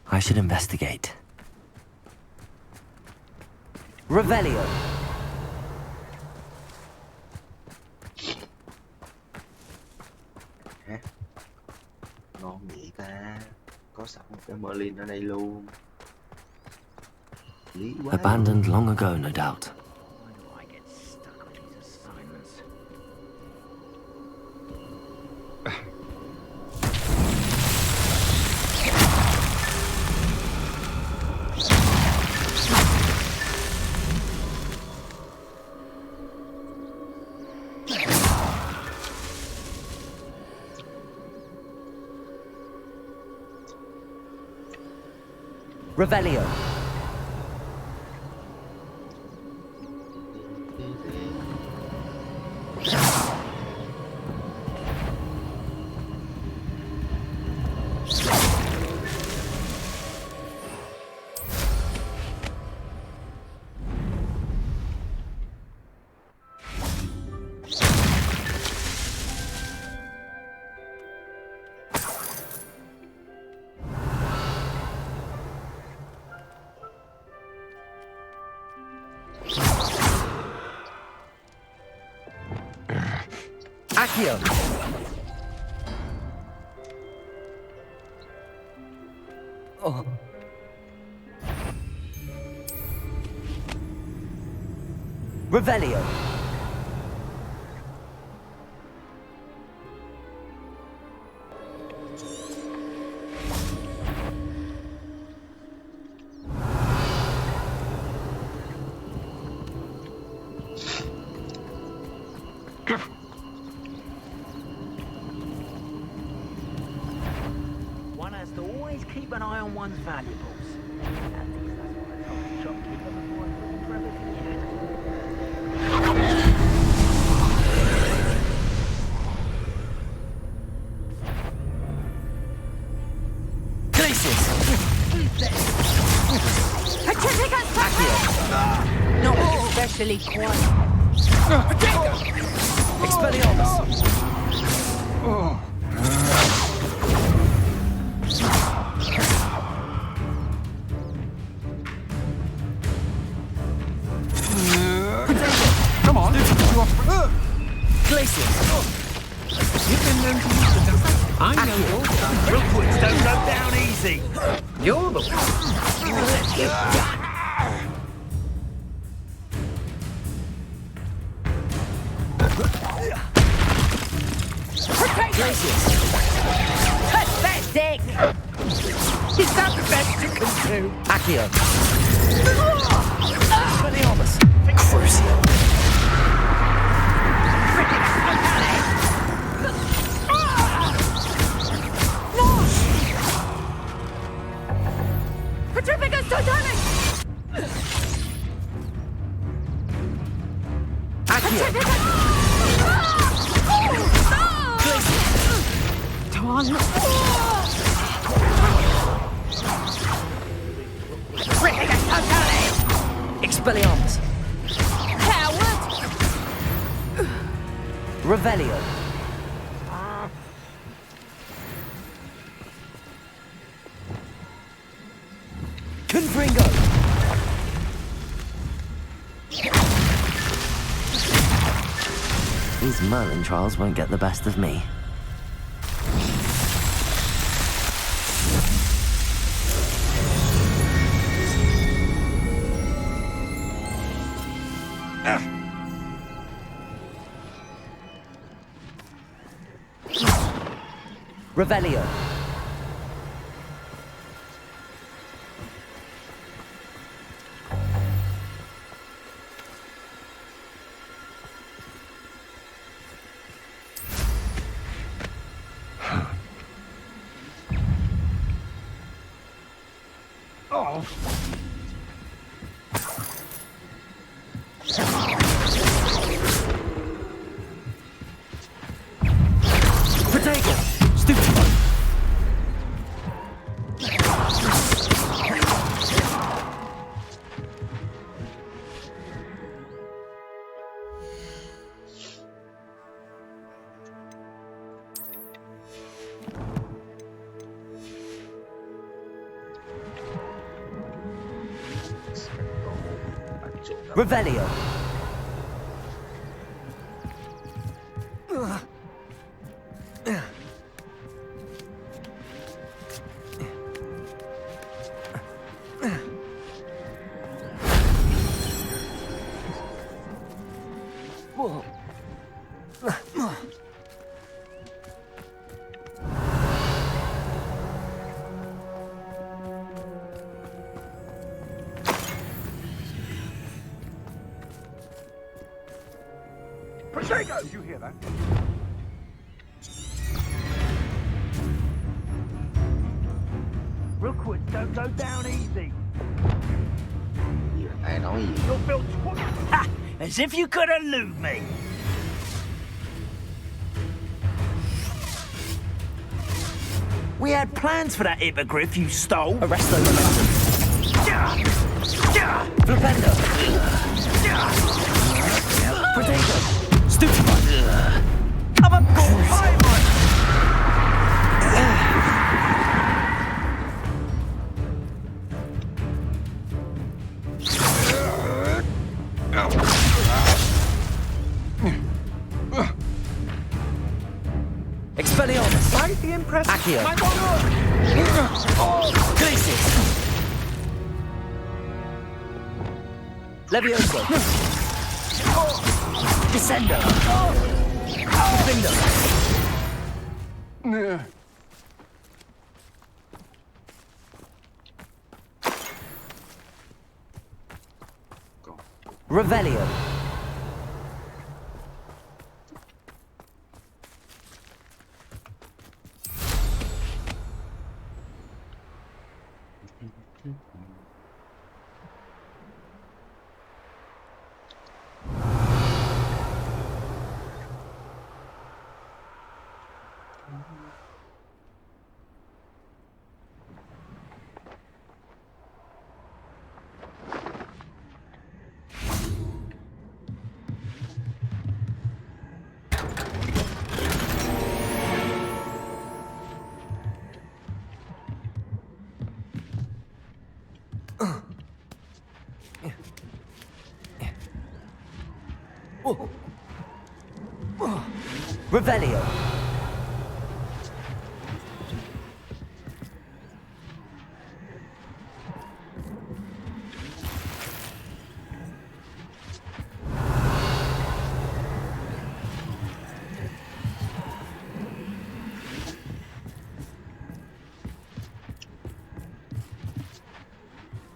I should investigate. Revelio. Hả? Ngon vậy ta. Có sẵn một cái Merlin ở đây luôn. Lý quá. Abandoned long ago, no doubt. Revelio. Accio. Oh. Revelio. One has to always keep an eye on one's valuables. At least that's what I told the shopkeeper before I put him for everything he had. Not especially quiet. Expelliarmus. Come on. Glacius. You've been known to use the dust. I know your Rookwoods don't go down easy. You're the one. Let's get done. Pathetic! Is that the best you can do? Accio. Expelliarmus. Crucio. Petrificus Titanic! Expelliarmus. Coward! Revelio. Confringo. These Merlin trials won't get the best of me. Revelio. Revelio. Protego! Did you hear that? Rookwood, don't go down easy. Ai nói gì? You're built ha! As if you could elude me. We had plans for that hippogriff you stole. Arresto momentum. Flipendo. Protego. Stupefy. I'm a bull Expelliarmus. Why is he impressed? Accio. Glacis. Levioso. Descendo. Defendo. Revelio. Revelio.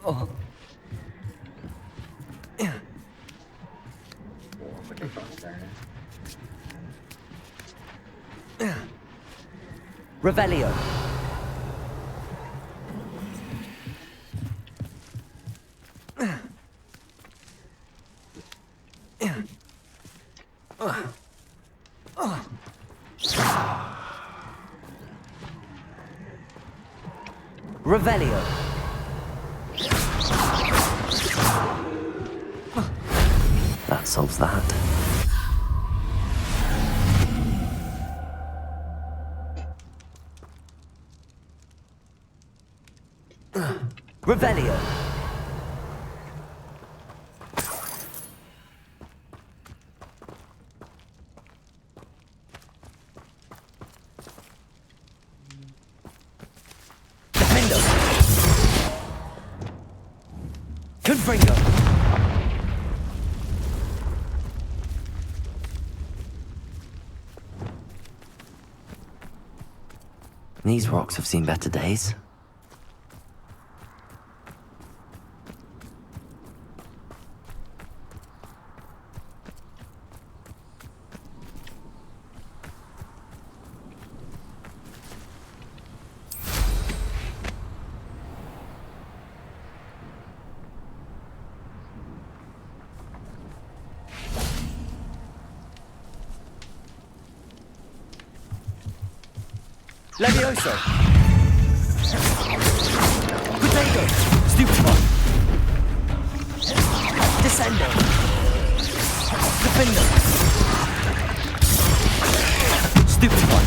Oh. Revelio. Revelio. That solves that. Revelio. Defendo. Confringo. These rocks have seen better days. Levioso. Protego. Stupefy. Descendo. Defendo. Stupefy.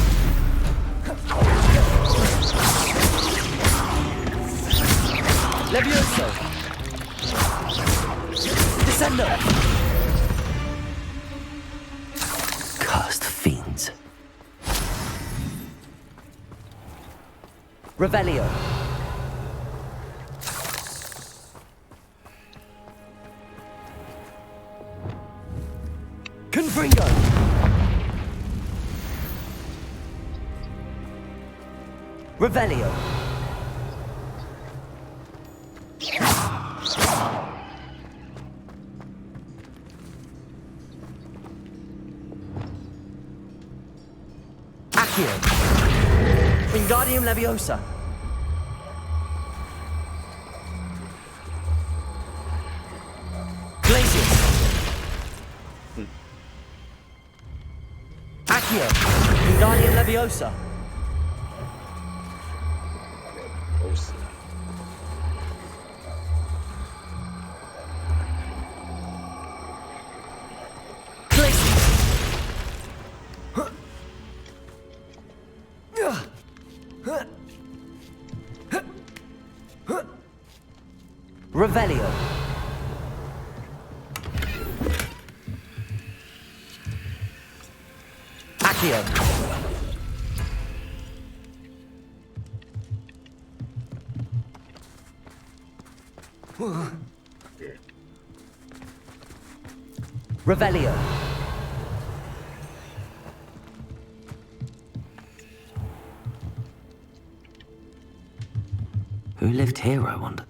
Levioso. Descendo! Cursed fiends. Revelio. Confringo. Revelio. Accio. Wingardium Leviosa. Glacius. Accio. Wingardium Leviosa. Revelio. Accio. Revelio. Who lived here, I wonder?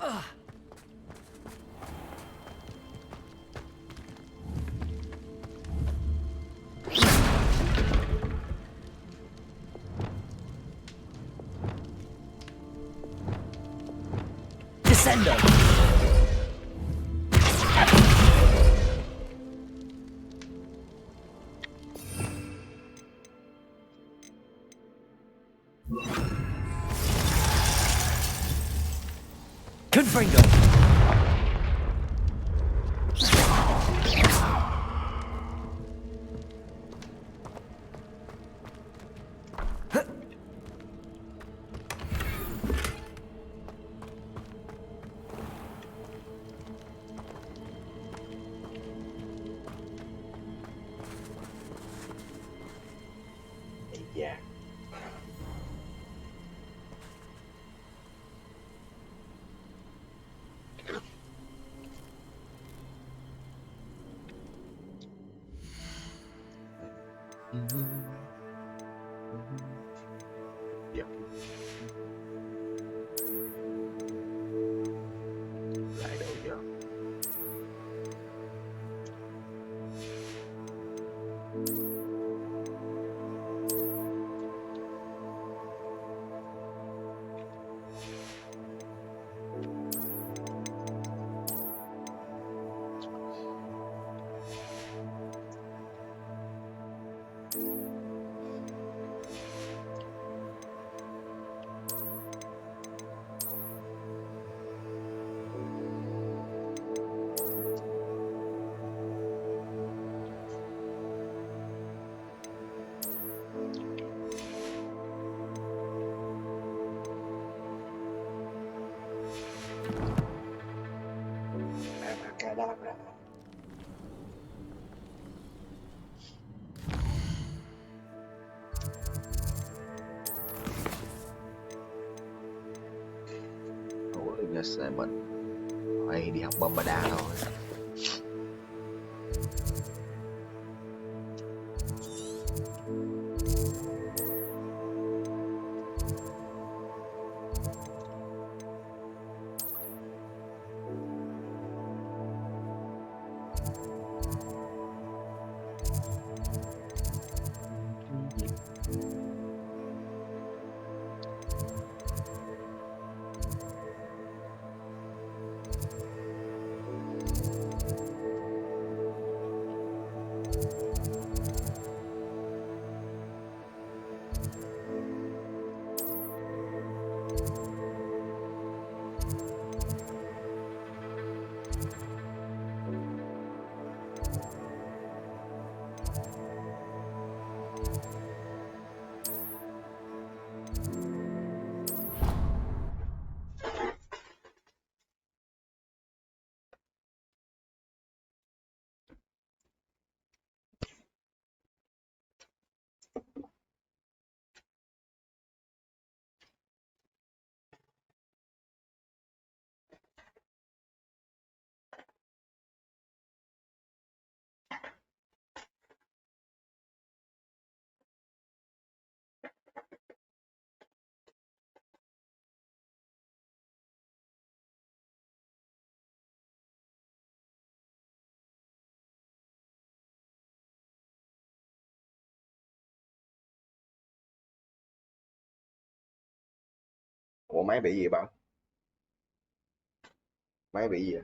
Descendo! Confringo! Yeah. Yep. Lại đâu giờ? Abracadabra. Ủa, giờ mình phải đi học bom ba đá thôi. Ủa máy bị gì Bảo? Máy bị gì?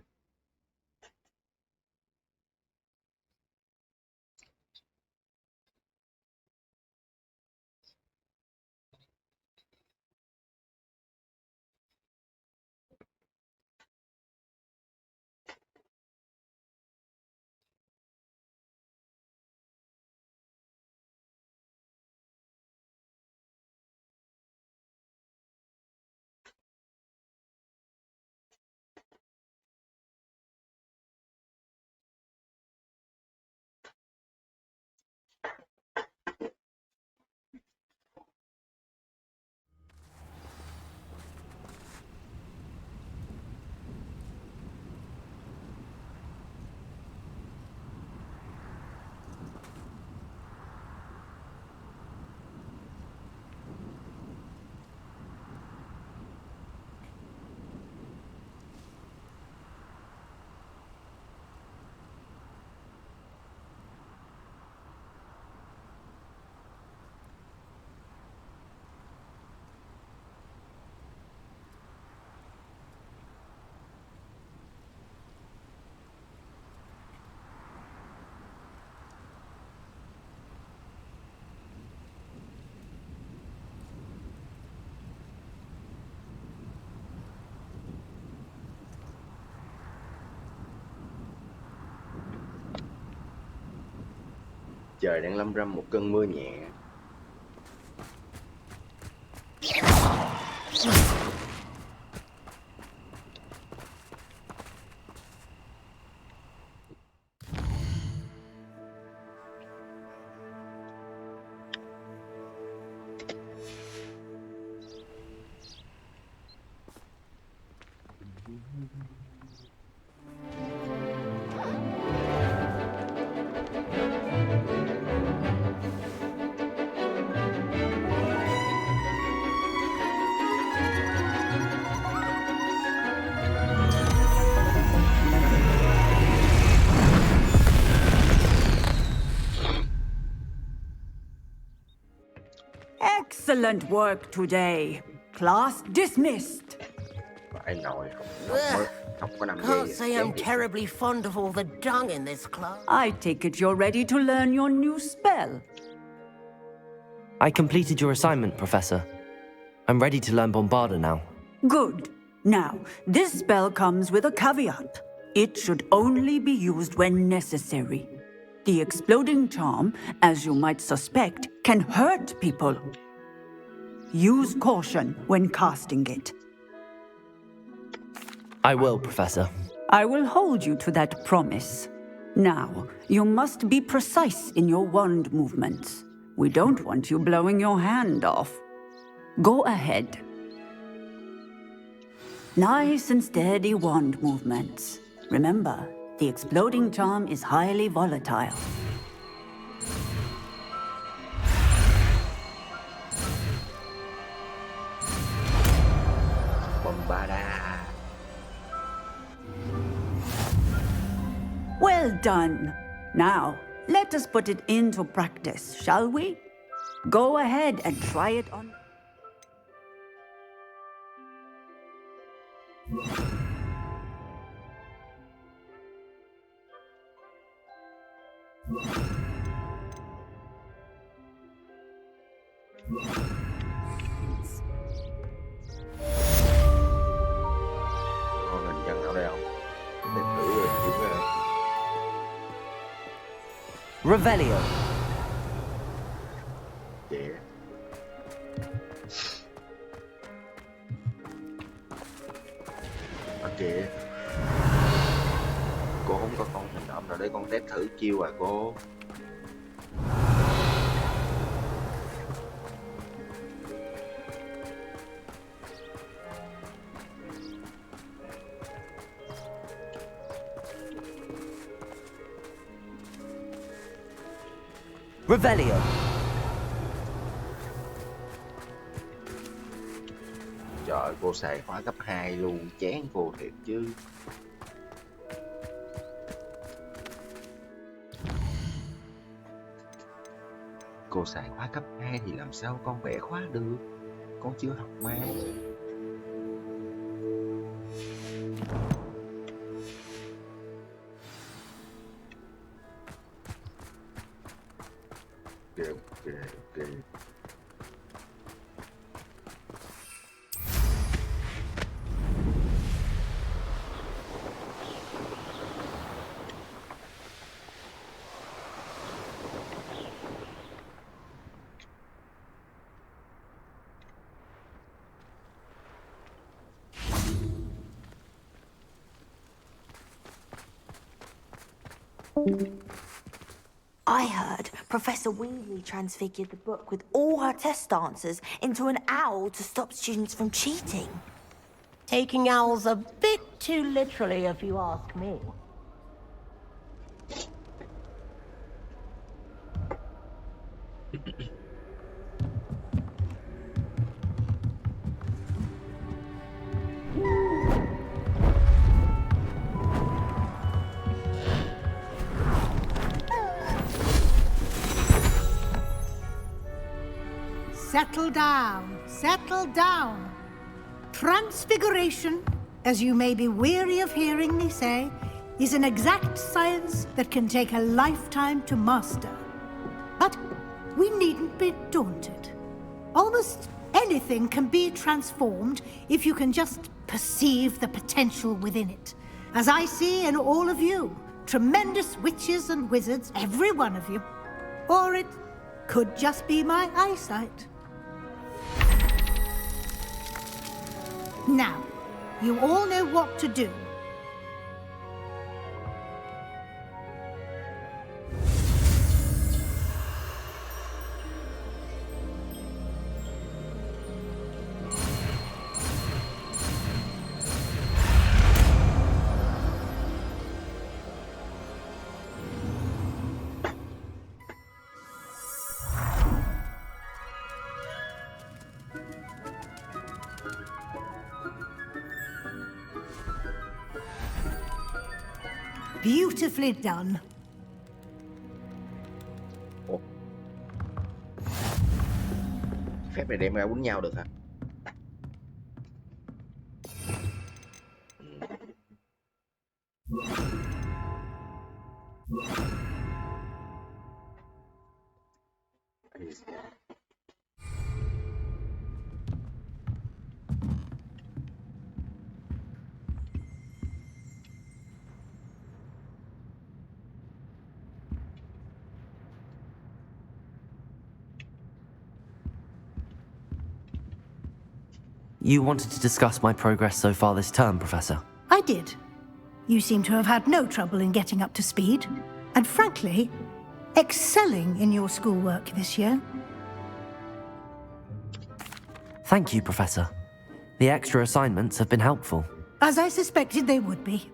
Trời đang lâm râm một cơn mưa nhẹ. Excellent work today. Class dismissed. Phải nồi không có nằm Can't dây. say I'm terribly fond of all the dung in this class. I take it you're ready to learn your new spell. I completed your assignment, Professor. I'm ready to learn Bombarda now. Good. Now, this spell comes with a caveat. It should only be used when necessary. The exploding charm, as you might suspect, can hurt people. Use caution when casting it. I will, Professor. I will hold you to that promise. Now, you must be precise in your wand movements. We don't want you blowing your hand off. Go ahead. Nice and steady wand movements. Remember, the exploding charm is highly volatile. Bombarda. Well done. Now, let us put it into practice, shall we? Go ahead and try it on. Còn hình dân nào đây không? Để thử rồi chịu rồi. Revelio. Kìa. Kìa. Cô không có con hành động nào để con test thử chiêu à cô. Revelio. Trời, cô xài khóa cấp 2 luôn, chán cô thiệt chứ. Cô xài khóa cấp 2 thì làm sao con vẽ khóa được. Con chưa học mà. I heard Professor Weasley transfigured the book with all her test answers into an owl to stop students from cheating. Taking owls a bit too literally, if you ask me. Settle down, settle down. Transfiguration, as you may be weary of hearing me say, is an exact science that can take a lifetime to master. But we needn't be daunted. Almost anything can be transformed if you can just perceive the potential within it. As I see in all of you, tremendous witches and wizards, every one of you. Or it could just be my eyesight. Now, you all know what to do. Beautifully done. Ủa? Phép này đem ra quýnh nhau được hả? You wanted to discuss my progress so far this term, Professor? I did. You seem to have had no trouble in getting up to speed, and frankly, excelling in your schoolwork this year. Thank you, Professor. The extra assignments have been helpful. As I suspected they would be.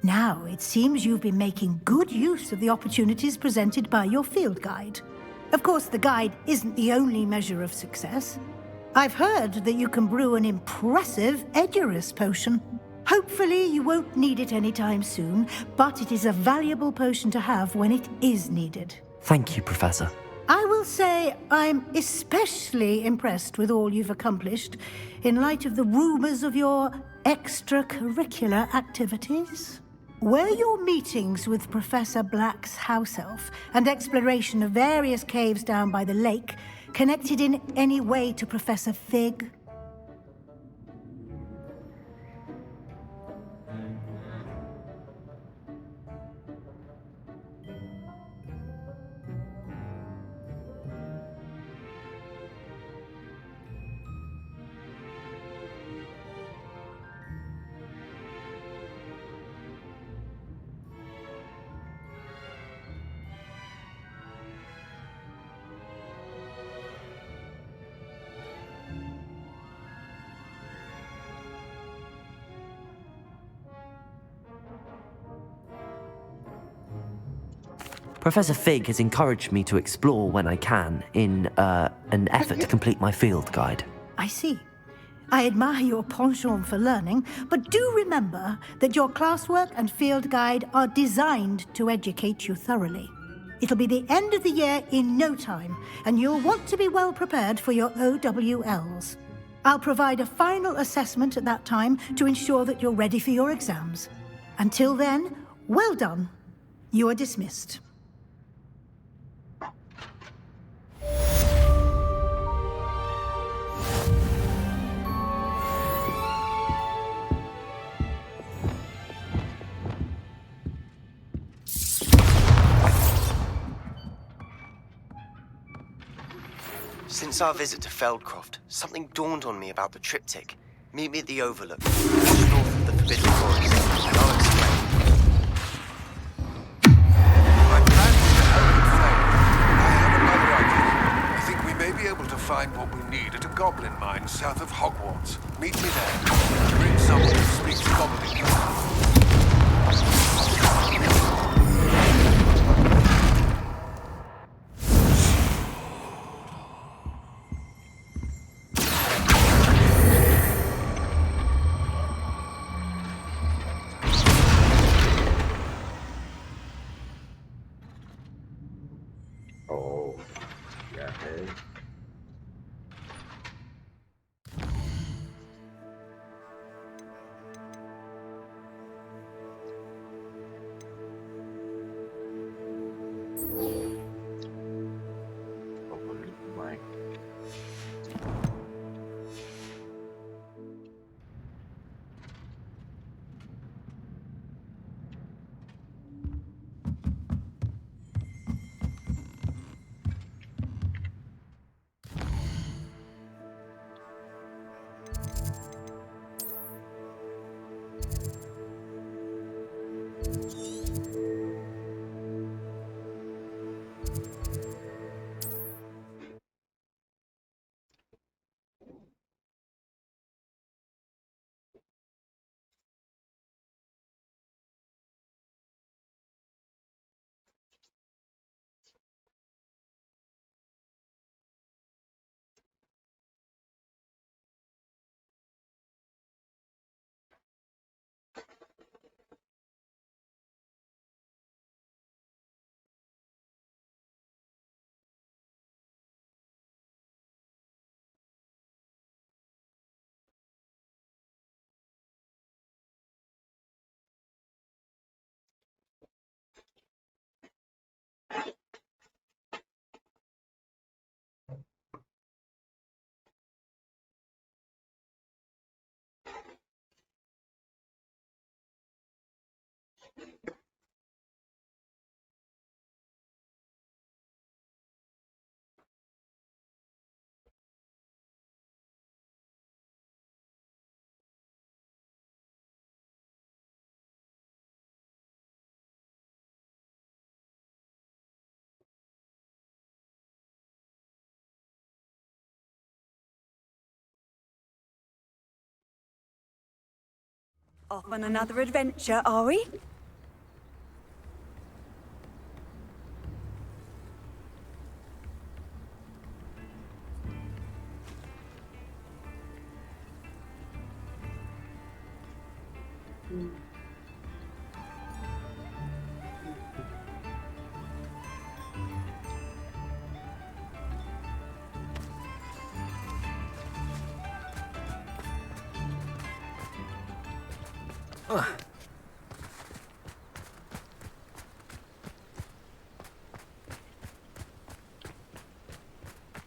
Now, it seems you've been making good use of the opportunities presented by your field guide. Of course, the guide isn't the only measure of success. I've heard that you can brew an impressive Edurus potion. Hopefully you won't need it anytime soon, but it is a valuable potion to have when it is needed. Thank you, Professor. I will say I'm especially impressed with all you've accomplished in light of the rumors of your extracurricular activities. Were your meetings with Professor Black's house elf and exploration of various caves down by the lake connected in any way to Professor Fig? Professor Fig has encouraged me to explore when I can in an effort to complete my field guide. I see. I admire your penchant for learning, but do remember that your classwork and field guide are designed to educate you thoroughly. It'll be the end of the year in no time, and you'll want to be well prepared for your OWLs. I'll provide a final assessment at that time to ensure that you're ready for your exams. Until then, well done. You are dismissed. Since our visit to Feldcroft, something dawned on me about the triptych. Meet me at the Overlook, just north of the Forbidden Forest, and I'll explain. south of Hogwarts. Meet me there. Bring someone who speaks Goblin. Ồ, dạ thế. Không có nước ngoài. Off on another adventure, are we?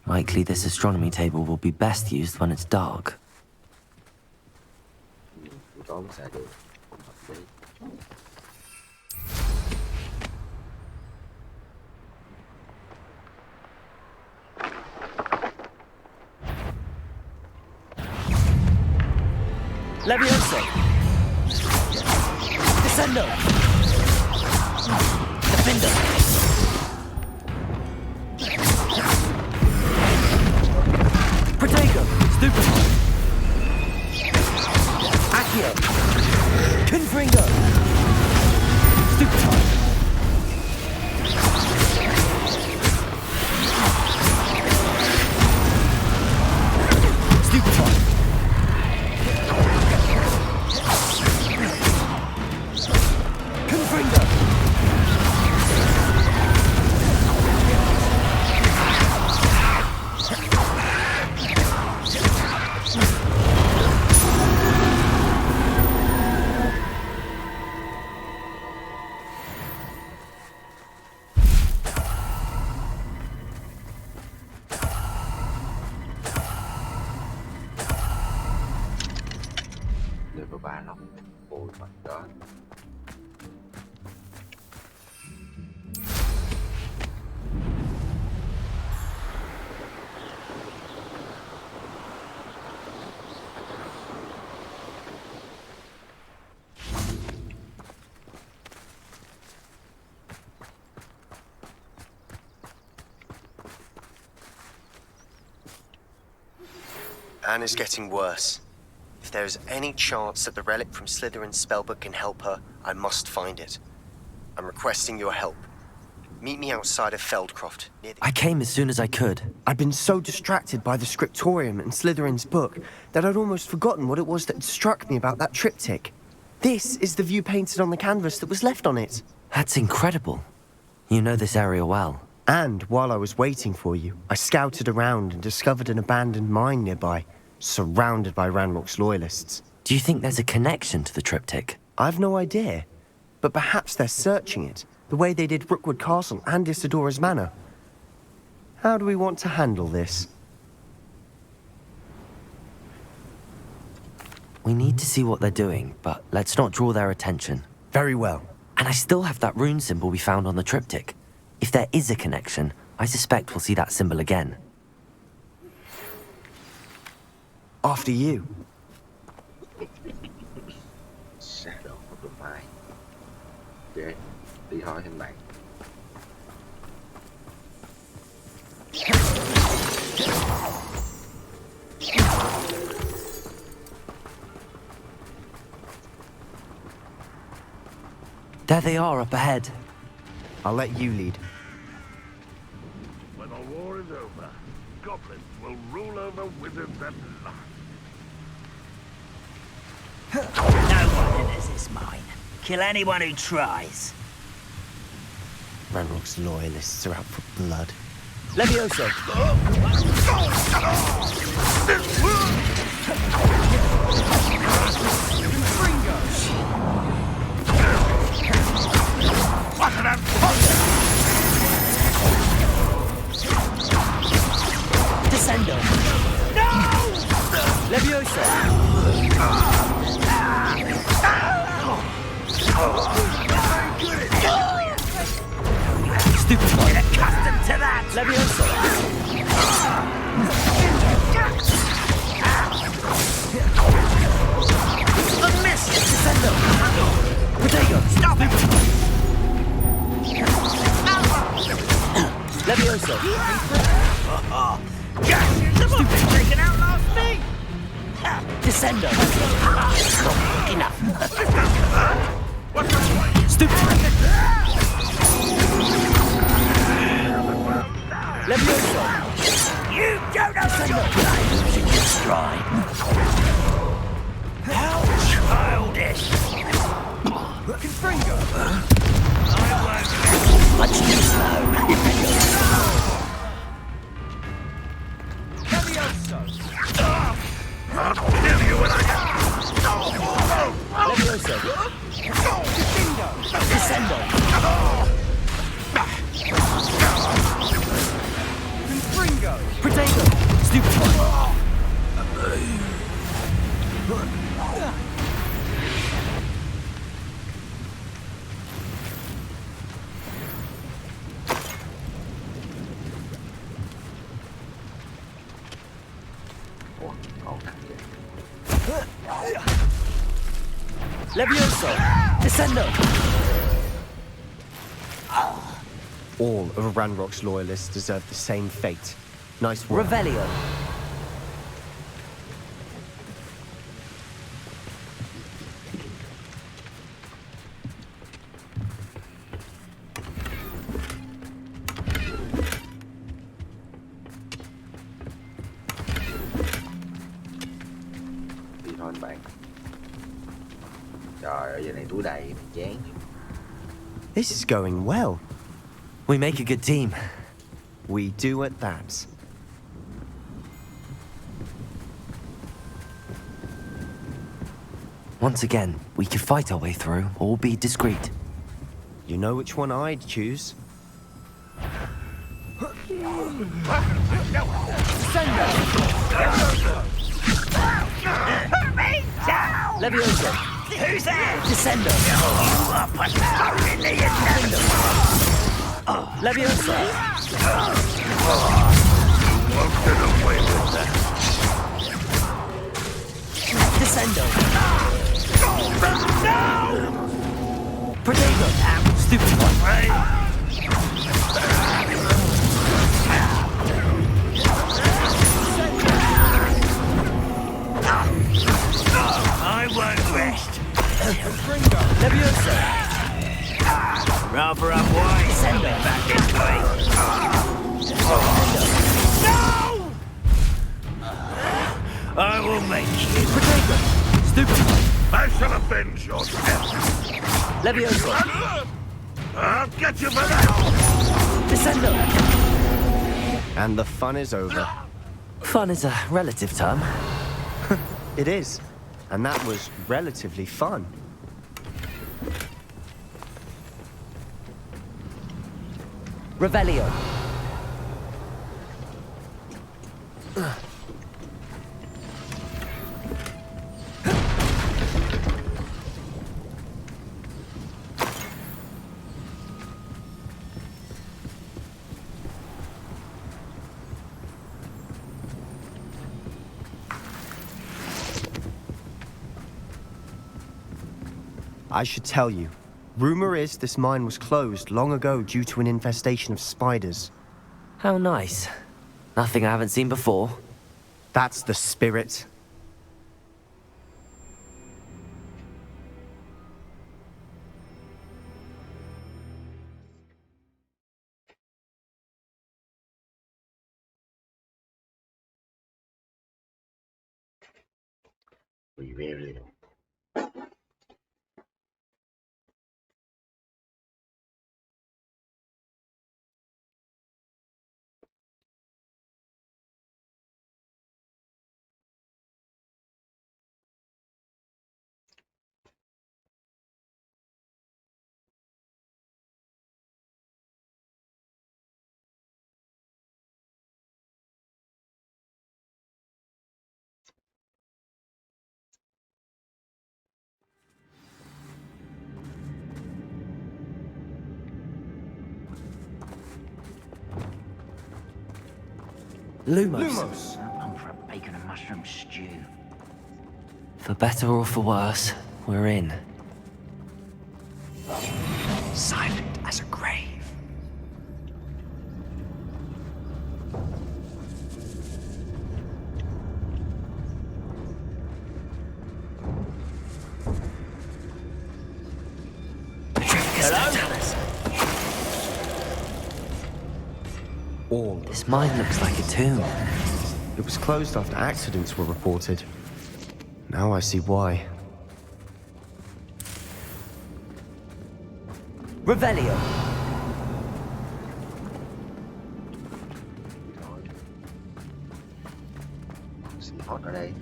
Likely this astronomy table will be best used when it's dark. Có xài được. Leviosa! Descendo! Defender! Protego! Stupefy! Accio! Confringo! Stupefy! Stupefy! Confringo! Anna's getting worse. If there is any chance that the relic from Slytherin's spellbook can help her, I must find it. I'm requesting your help. Meet me outside of Feldcroft, near the... I came as soon as I could. I'd been so distracted by the scriptorium and Slytherin's book that I'd almost forgotten what it was that struck me about that triptych. This is the view painted on the canvas that was left on it. That's incredible. You know this area well. And while I was waiting for you, I scouted around and discovered an abandoned mine nearby, surrounded by Ranrock's loyalists. Do you think there's a connection to the triptych? I've no idea, but perhaps they're searching it, the way they did Rookwood Castle and Isidora's Manor. How do we want to handle this? We need to see what they're doing, but let's not draw their attention. Very well. And I still have that rune symbol we found on the triptych. If there is a connection, I suspect we'll see that symbol again. After you. Shadow of the mind. Ok, đi thôi anh bạn. There they are up ahead. I'll let you lead. When the war is over, goblins will rule over wizards at last. No one enters this mine. Kill anyone who tries. Ranrock's loyalists are out for blood. Levioso! Descendo! No! Levioso! Stupid boy! Get accustomed to that! Levioso! A miss! Descendo! Protego! Stop it! Levioso! Stupid! Taken out last me! Descendo! Enough! Stupid! Levioso! You don't know your play losing your stride! How childish! Confringo! Much too slow! Levioso! I'll kill you when I get... Levioso! Descendo! Confringo! Protego! Stupid one! Levioso! Descendo! All of Ranrock's loyalists deserve the same fate. Nice work. Revelio! Đi thôi anh bạn. Trời ơi, giờ này túi đầy, chán. This is going well. We make a good team. We do at that. Once again, we could fight our way through, or be discreet. You know which one I'd choose? Levioso! Who's there? Descendo! You are pastorinly Descendo! Levioso! You won't get away with that. Descendo! No! Protego! Stupid one! Leviosa! Rather unwise. Send me back this way. No! I will make you. Potato! Stupid! I shall avenge your death. Leviosa! I'll get you for that. Descendo! And the fun is over. Fun is a relative term. It is. And that was relatively fun. Revelio. I should tell you. Rumor is this mine was closed long ago due to an infestation of spiders. How nice. Nothing I haven't seen before. That's the spirit. Revelio. Lumos. I'm for a bacon and mushroom stew. For better or for worse, we're in. Silent as a grave. This mine looks like a tomb. It was closed after accidents were reported. Now I see why. Revelio. Xì hot ở đây.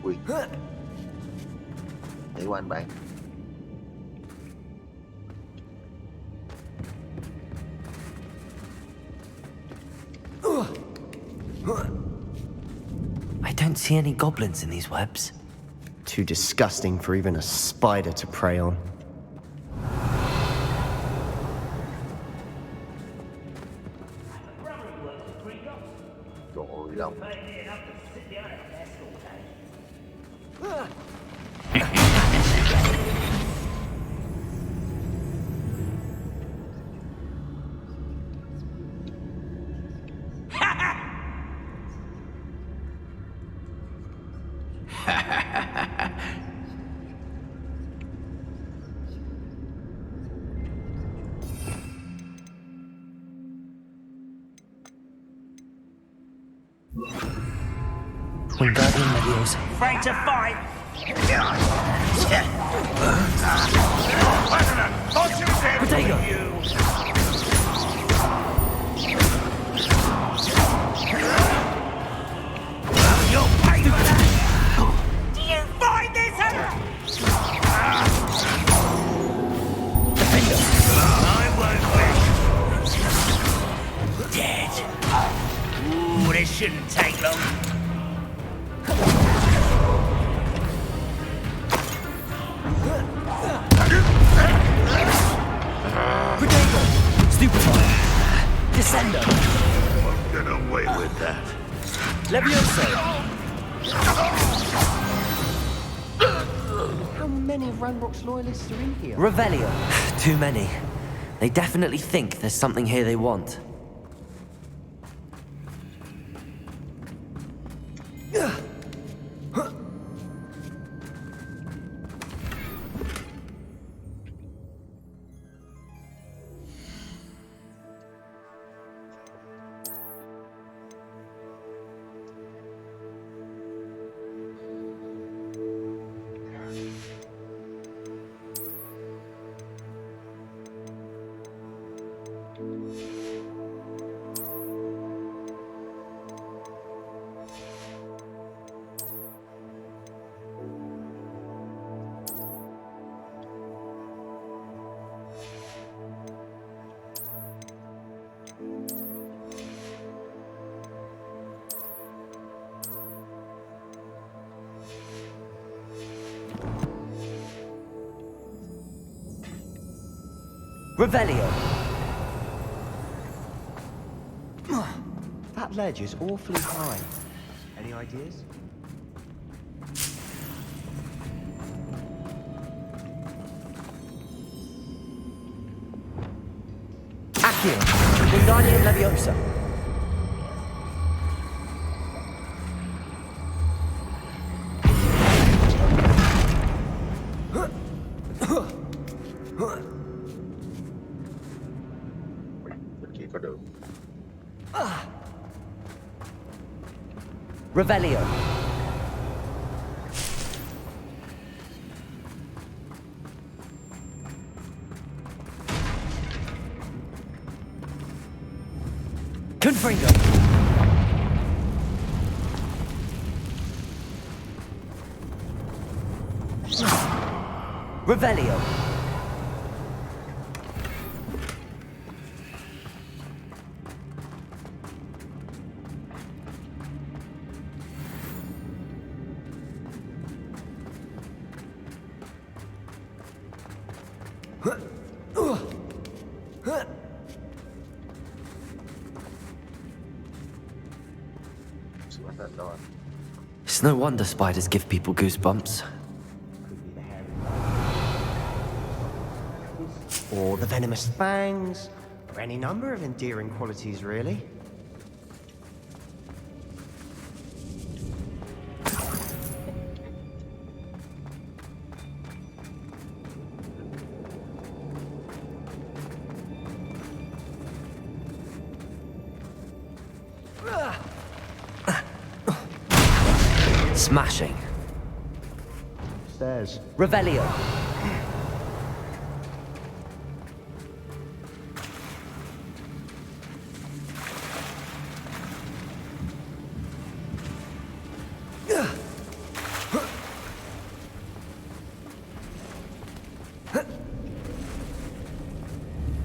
Ui. Để qua anh bạn. I don't see any goblins in these webs. Too disgusting for even a spider to prey on. Trời lòng. Wingardium Leviosa. Afraid to fight? Potato. You'll pay for that! Do you find this I won't win. Dead. Ooh, this shouldn't take long. Potato. Stupefy. Descendo. Won't get away with that. Leviosa. How many Ranrock's loyalists are in here? Revelio. Too many. They definitely think there's something here they want. Revelio. That ledge is awfully high. Any ideas? Accio. Wingardium Leviosa. Bên kia có đường. Revelio. Confringo. Revelio. It's no wonder spiders give people goosebumps. Or the venomous fangs, or any number of endearing qualities, really. Smashing. Stairs. Revelio.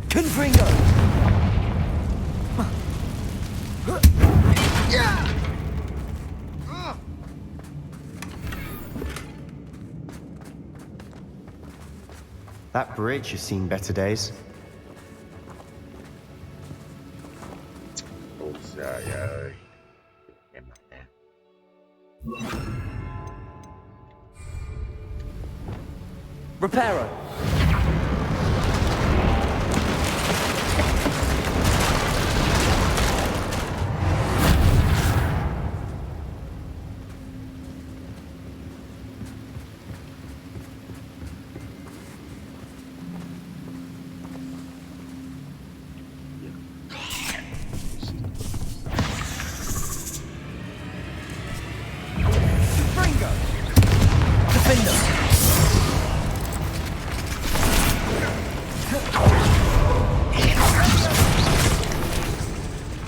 Confringo. That bridge has seen better days. Ôi trời ơi. Em mặt nè. Reparo.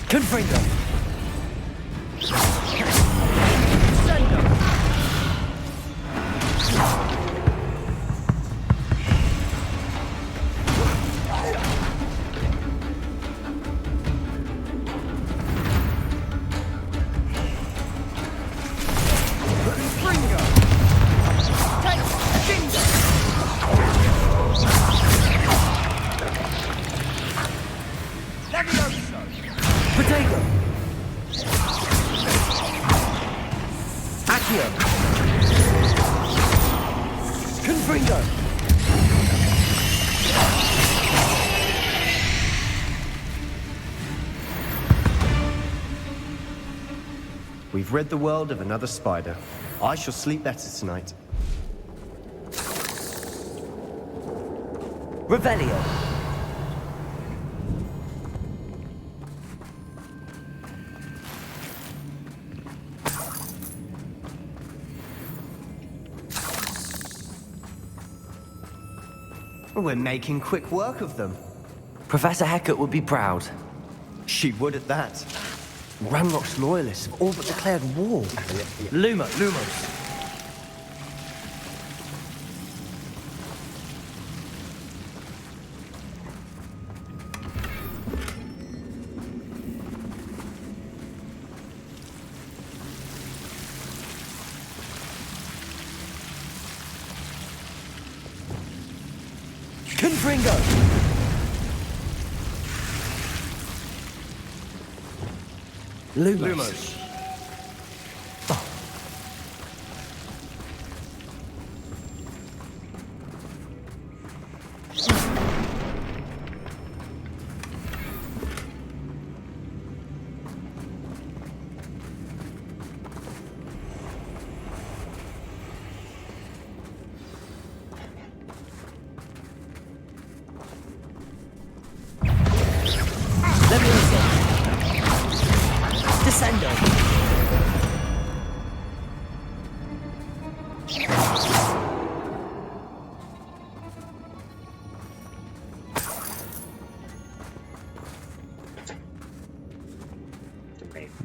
Confringo. Potato. Accio. Confringo. We've rid the world of another spider. I shall sleep better tonight. Revelio. We're making quick work of them. Professor Hecat would be proud. She would at that. Ranrock's loyalists have all but declared war. Lumos. Confringo. Lumos.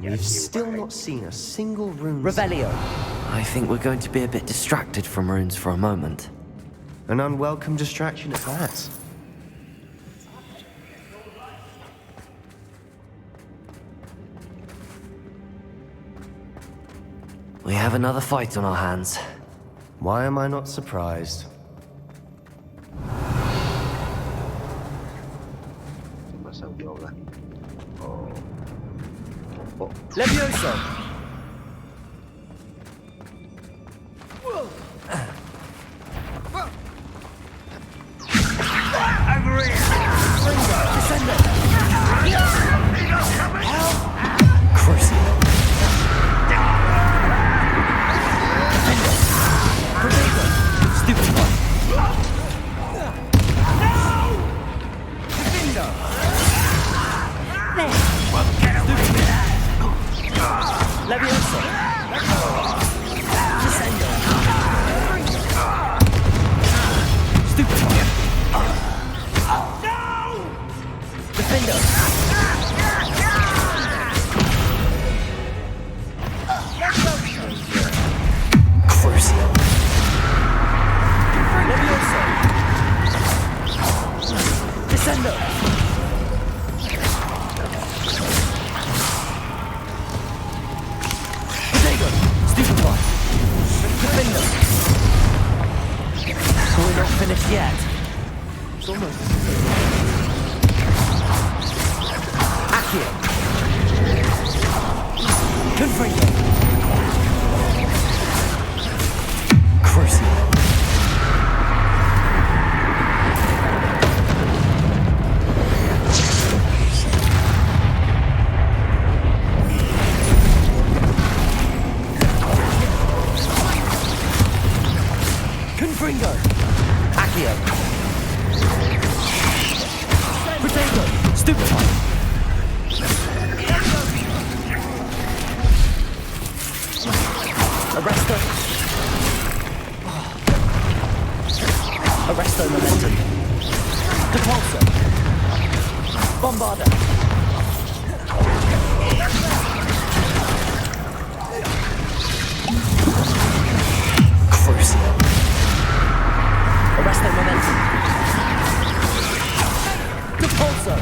We've still not seen a single rune. Revelio. I think we're going to be a bit distracted from runes for a moment. An unwelcome distraction at that. We have another fight on our hands. Why am I not surprised? Levioso! Over here! Descendo! Crucial! Stupid one! Levioso! Descendo! Stupid one! Defendo! Crucial! Levioso! Descendo! Stupid one! Defender! We're not finished yet. It's almost... Accio! Confringo! Crucial! Confringo! Accio! Potato! Stupid one! Arresto! Arresto momentum! Depulso! Bombarda! Crucial! Arresto momentum! Depulso!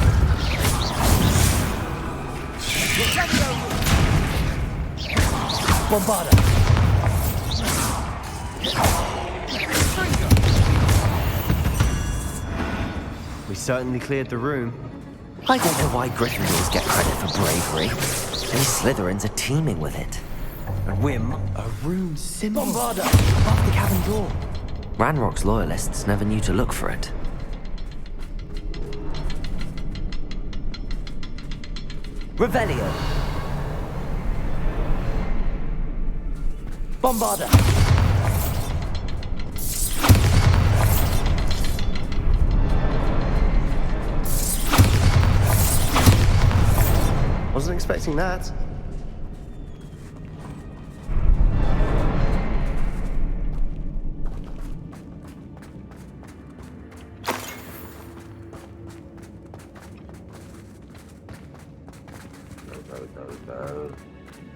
Bombarda! We certainly cleared the room. I don't know why Gryffindors get credit for bravery. These Slytherins are teeming with it. A whim, a rune symbol. Bombarda! Above the cabin door. Ranrock's loyalists never knew to look for it. Revelio! Bombarda! Wasn't expecting that.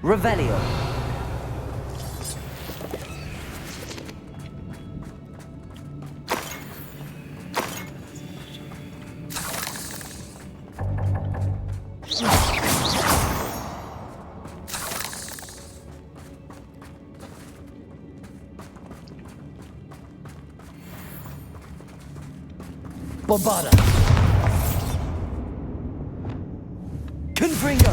Revelio! Bombarda! Confringo!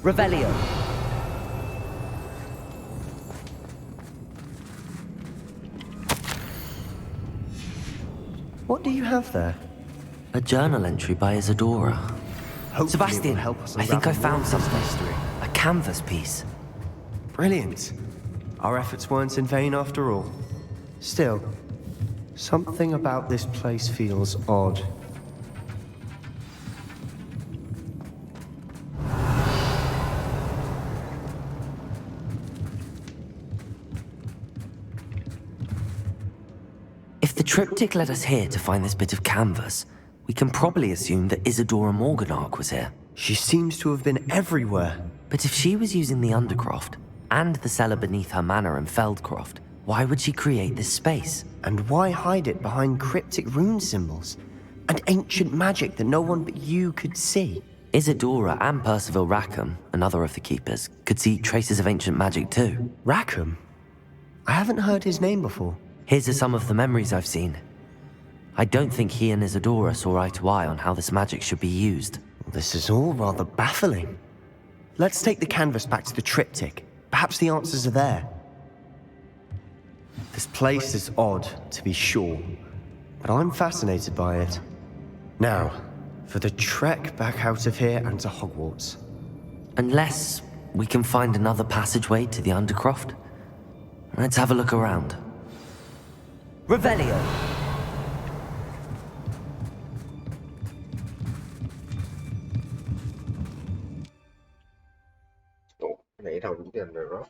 Revelio. What do you have there? A journal entry by Isadora. Hopefully Sebastian, it will help us I think I unravel more found of this something. mystery. A canvas piece. Brilliant. Our efforts weren't in vain after all. Still, something about this place feels odd. If the triptych led us here to find this bit of canvas, we can probably assume that Isadora Morganach was here. She seems to have been everywhere. But if she was using the Undercroft, and the cellar beneath her manor in Feldcroft, why would she create this space? And why hide it behind cryptic rune symbols? And ancient magic that no one but you could see? Isadora and Percival Rackham, another of the keepers, could see traces of ancient magic too. Rackham? I haven't heard his name before. Here's some of the memories I've seen. I don't think he and Isadora saw eye to eye on how this magic should be used. This is all rather baffling. Let's take the canvas back to the triptych. Perhaps the answers are there. This place is odd, to be sure, but I'm fascinated by it. Now, for the trek back out of here and to Hogwarts. Unless we can find another passageway to the Undercroft. Let's have a look around. Revelio! Ủa, cái này đâu đúng tiền rồi đó.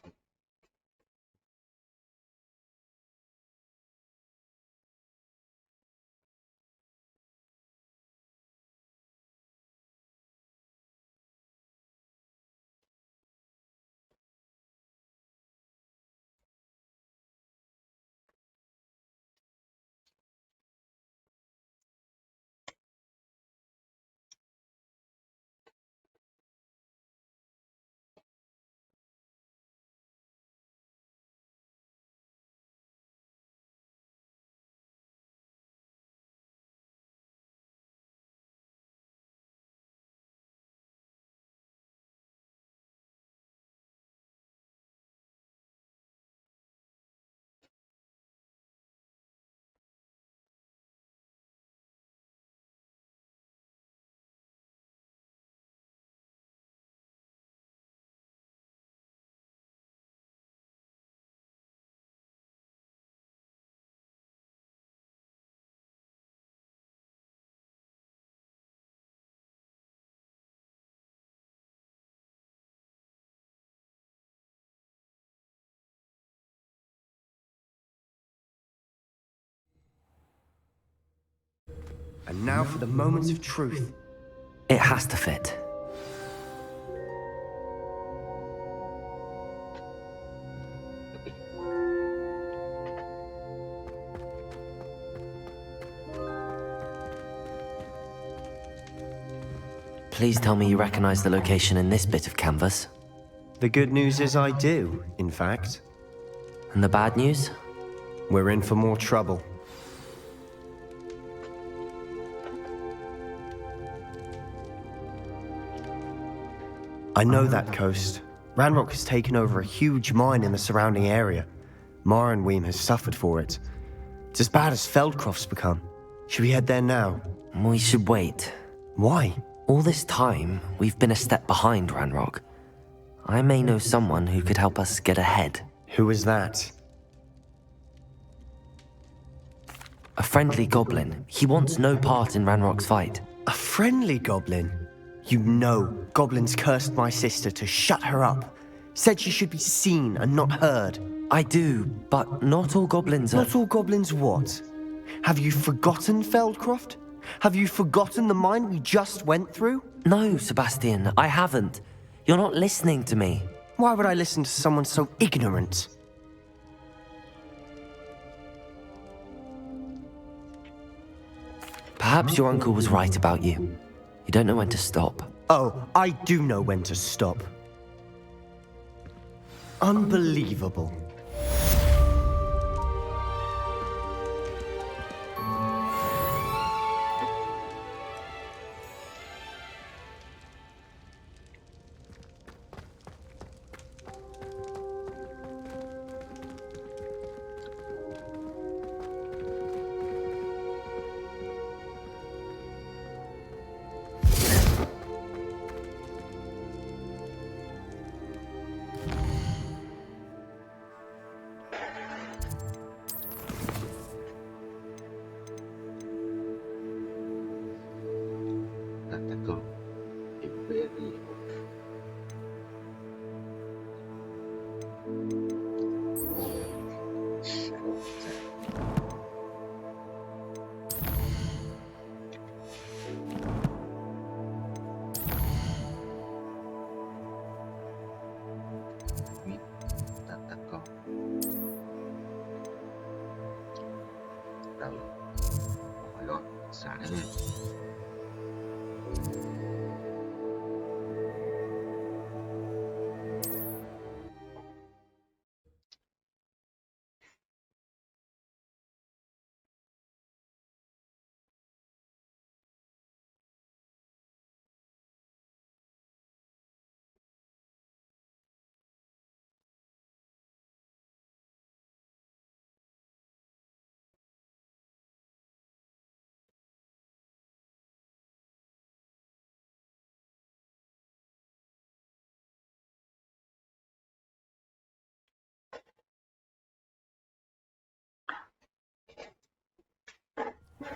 And now for the moment of truth. It has to fit. Please tell me you recognize the location in this bit of canvas. The good news is I do, in fact. And the bad news? We're in for more trouble. I know that coast. Ranrock has taken over a huge mine in the surrounding area. Marrenweem has suffered for it. It's as bad as Feldcroft's become. Should we head there now? We should wait. Why? All this time, we've been a step behind Ranrock. I may know someone who could help us get ahead. Who is that? A friendly goblin. He wants no part in Ranrock's fight. A friendly goblin? You know, goblins cursed my sister to shut her up. Said she should be seen and not heard. I do, but not all goblins are... Not all goblins what? Have you forgotten Feldcroft? Have you forgotten the mine we just went through? No, Sebastian, I haven't. You're not listening to me. Why would I listen to someone so ignorant? Perhaps your uncle was right about you. You don't know when to stop. Oh, I do know when to stop. Unbelievable. Tentacle. Imperium. Tentacle. Rồi. Oh my god, xả nó lên.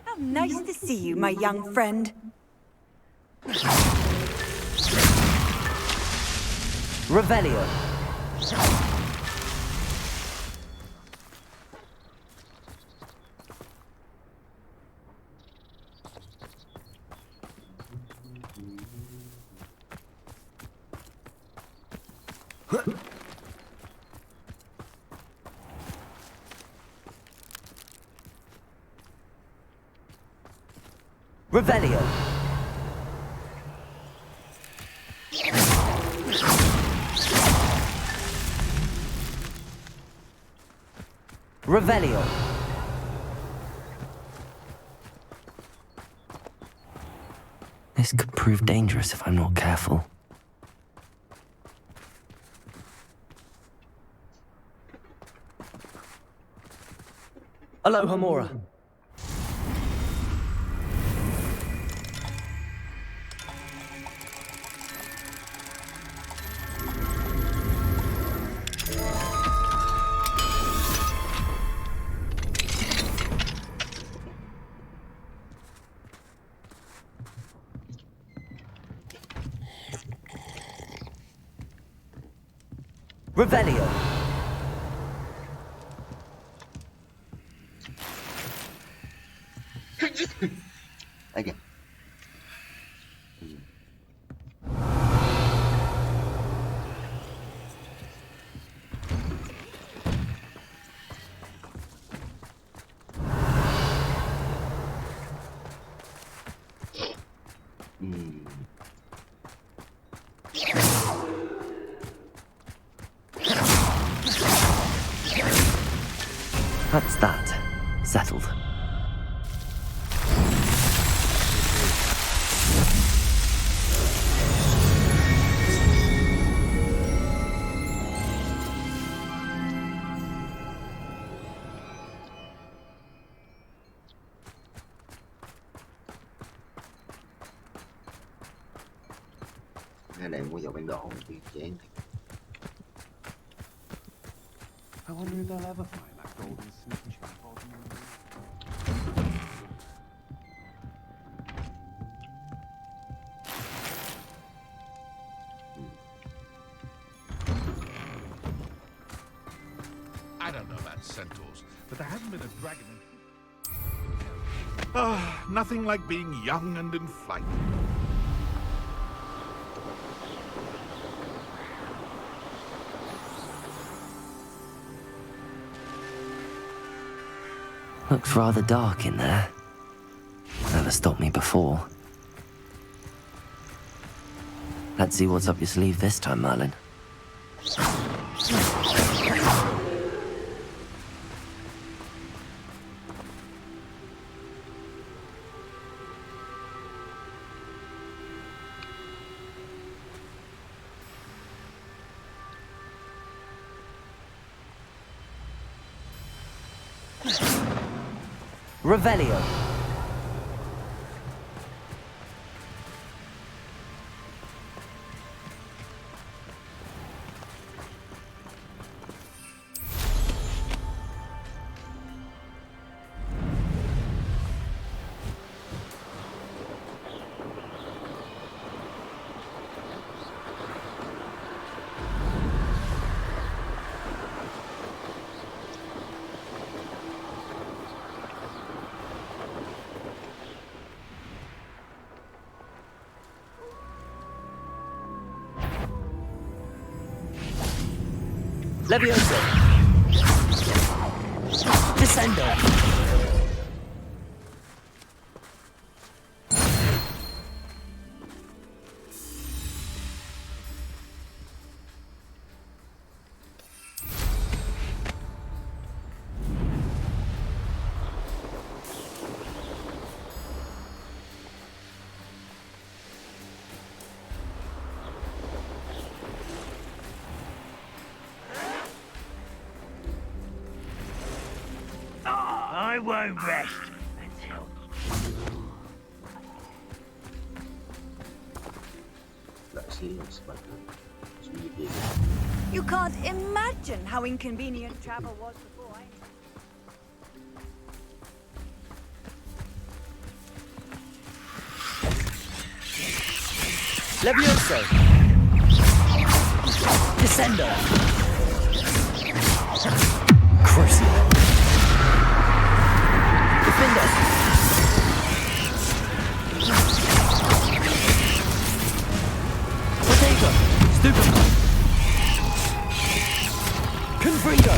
How nice to see you, my young friend. Revelio. Revelio. Revelio. This could prove dangerous if I'm not careful. Aloha, Mora. Revelio. Again. That's that. Settled. Cái này mua dầu bản đồ thì chán. I wonder if they'll ever find that golden snitch. I don't know about centaurs, but there hasn't been a dragon in... nothing like being young and in flight. Looks rather dark in there. Never stopped me before. Let's see what's up your sleeve this time, Merlin. Revelio. Levioso. Descendo. I won't rest until... You can't imagine how inconvenient travel was before I... Levioso. Descendo. Crucio. Defender. Potato. Stupefy. Confringo.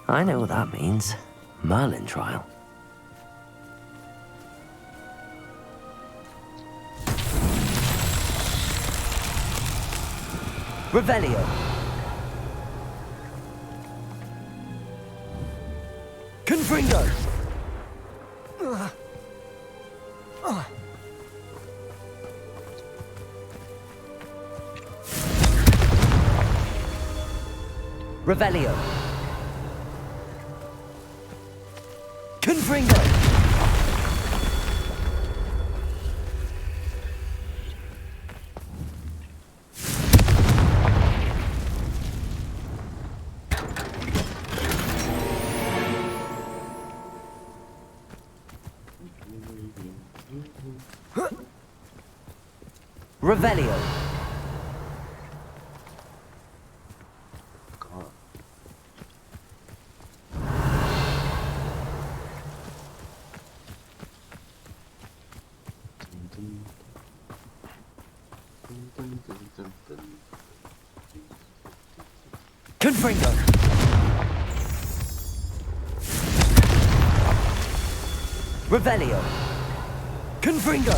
I know what that means. Merlin trial. Revelio. Confringo. Revelio. Confringo. Revelio. Confringo. Revelio. Confringo.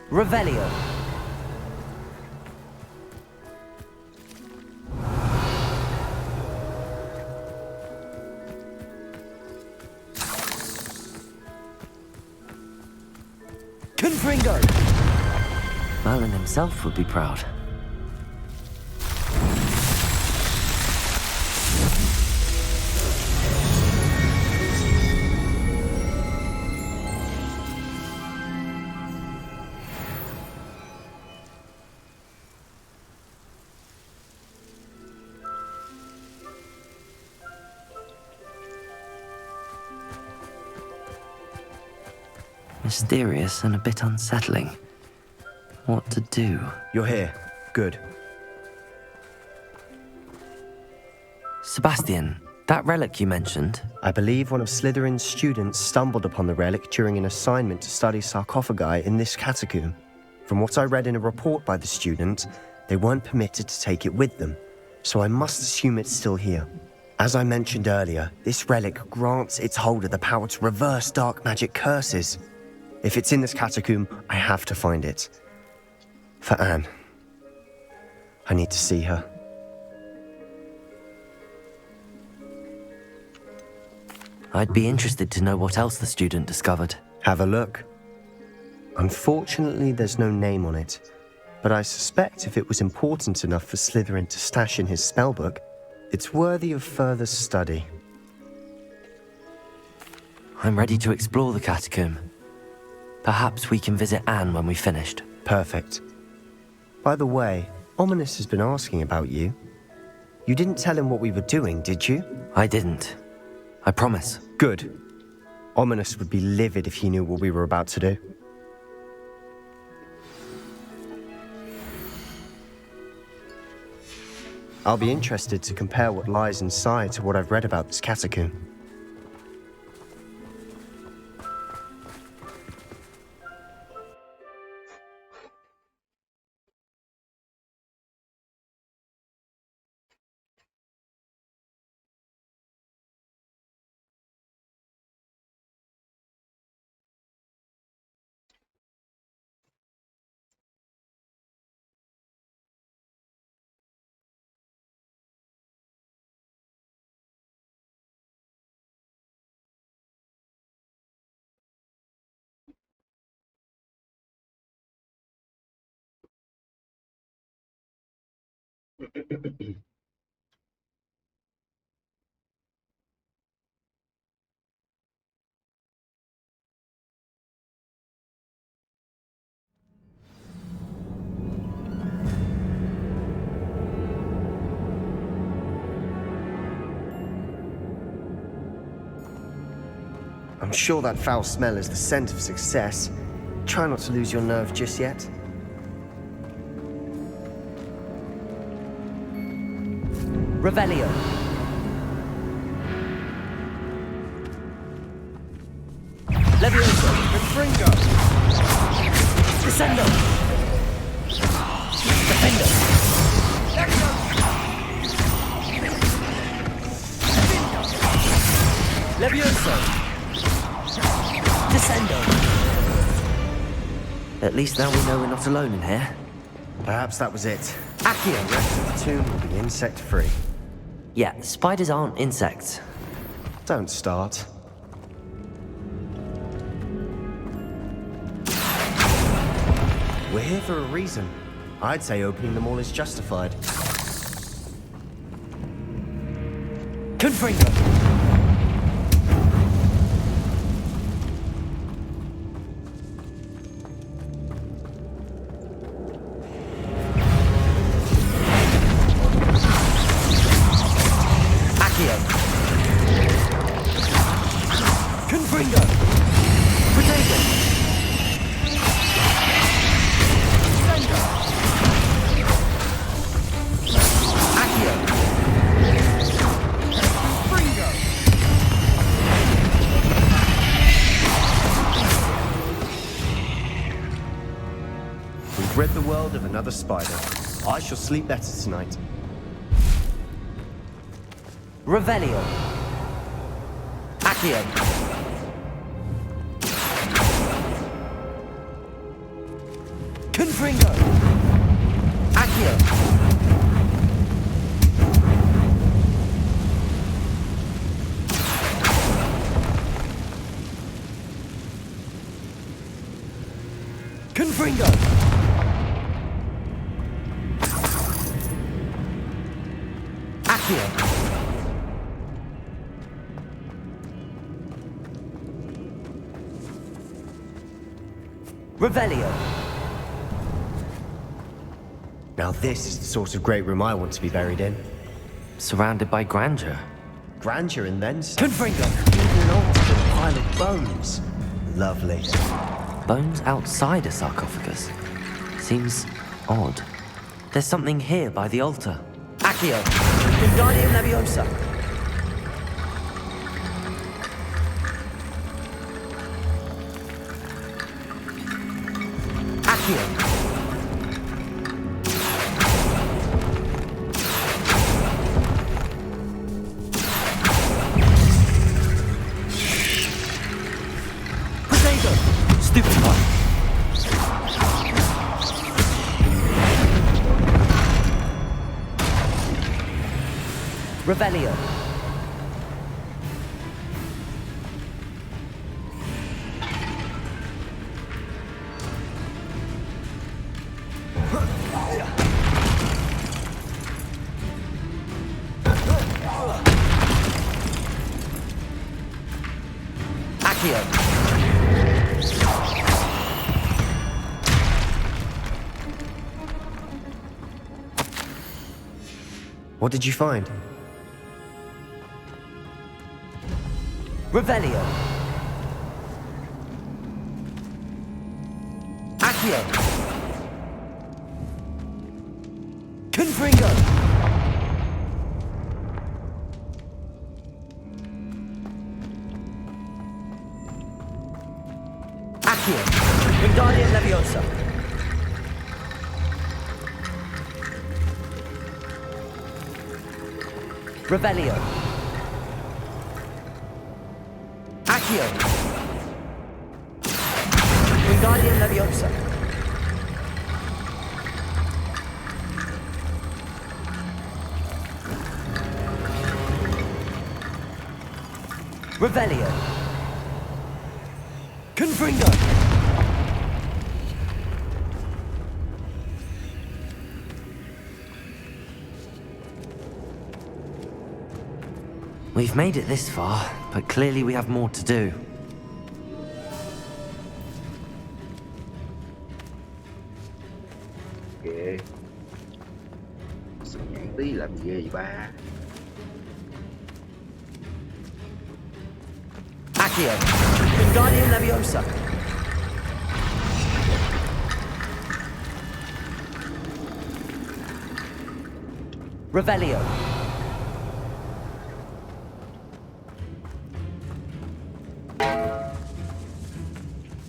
Revelio. Confringo. Merlin himself would be proud. Mysterious and a bit unsettling. What to do? You're here. Good. Sebastian, that relic you mentioned? I believe one of Slytherin's students stumbled upon the relic during an assignment to study sarcophagi in this catacomb. From what I read in a report by the student, they weren't permitted to take it with them, so I must assume it's still here. As I mentioned earlier, this relic grants its holder the power to reverse dark magic curses. If it's in this catacomb, I have to find it. For Anne. I need to see her. I'd be interested to know what else the student discovered. Have a look. Unfortunately, there's no name on it. but I suspect if it was important enough for Slytherin to stash in his spellbook, it's worthy of further study. I'm ready to explore the catacomb. Perhaps we can visit Anne when we've finished. Perfect. By the way, Ominous has been asking about you. You didn't tell him what we were doing, did you? I didn't. I promise. Good. Ominous would be livid if he knew what we were about to do. I'll be interested to compare what lies inside to what I've read about this catacomb. I'm sure that foul smell is the scent of success. Try not to lose your nerve just yet. Revelio. Levioso. Confringo. Descendo. Defendo. Levioso. Descendo. At least now we know we're not alone in here. Perhaps that was it. Accio. The rest of the tomb will be insect-free. Yeah, spiders aren't insects. Don't start. We're here for a reason. I'd say opening them all is justified. Confringo. Rid the world of another spider. I shall sleep better tonight. Revelio. Accio. Confringo. Accio. Confringo. Revelio. Now this is the sort of great room I want to be buried in. Surrounded by grandeur. Grandeur and then some. Confringo. Even an altar with a pile of bones. Lovely. Bones outside a sarcophagus. Seems odd. There's something here by the altar. Accio. Wingardium Leviosa. Accio. Potato. Stupefy. Revelio. Accio! What did you find? Revelio! Accio! Confringo! Accio! Wingardium Leviosa! Revelio! Accio! Wingardium Leviosa! Revelio! Confringo! We've made it this far, but clearly we have more to do. Kệ. Sao nhảy tí làm gì ghê vậy ba? Accio! Wingardium Leviosa! Revelio!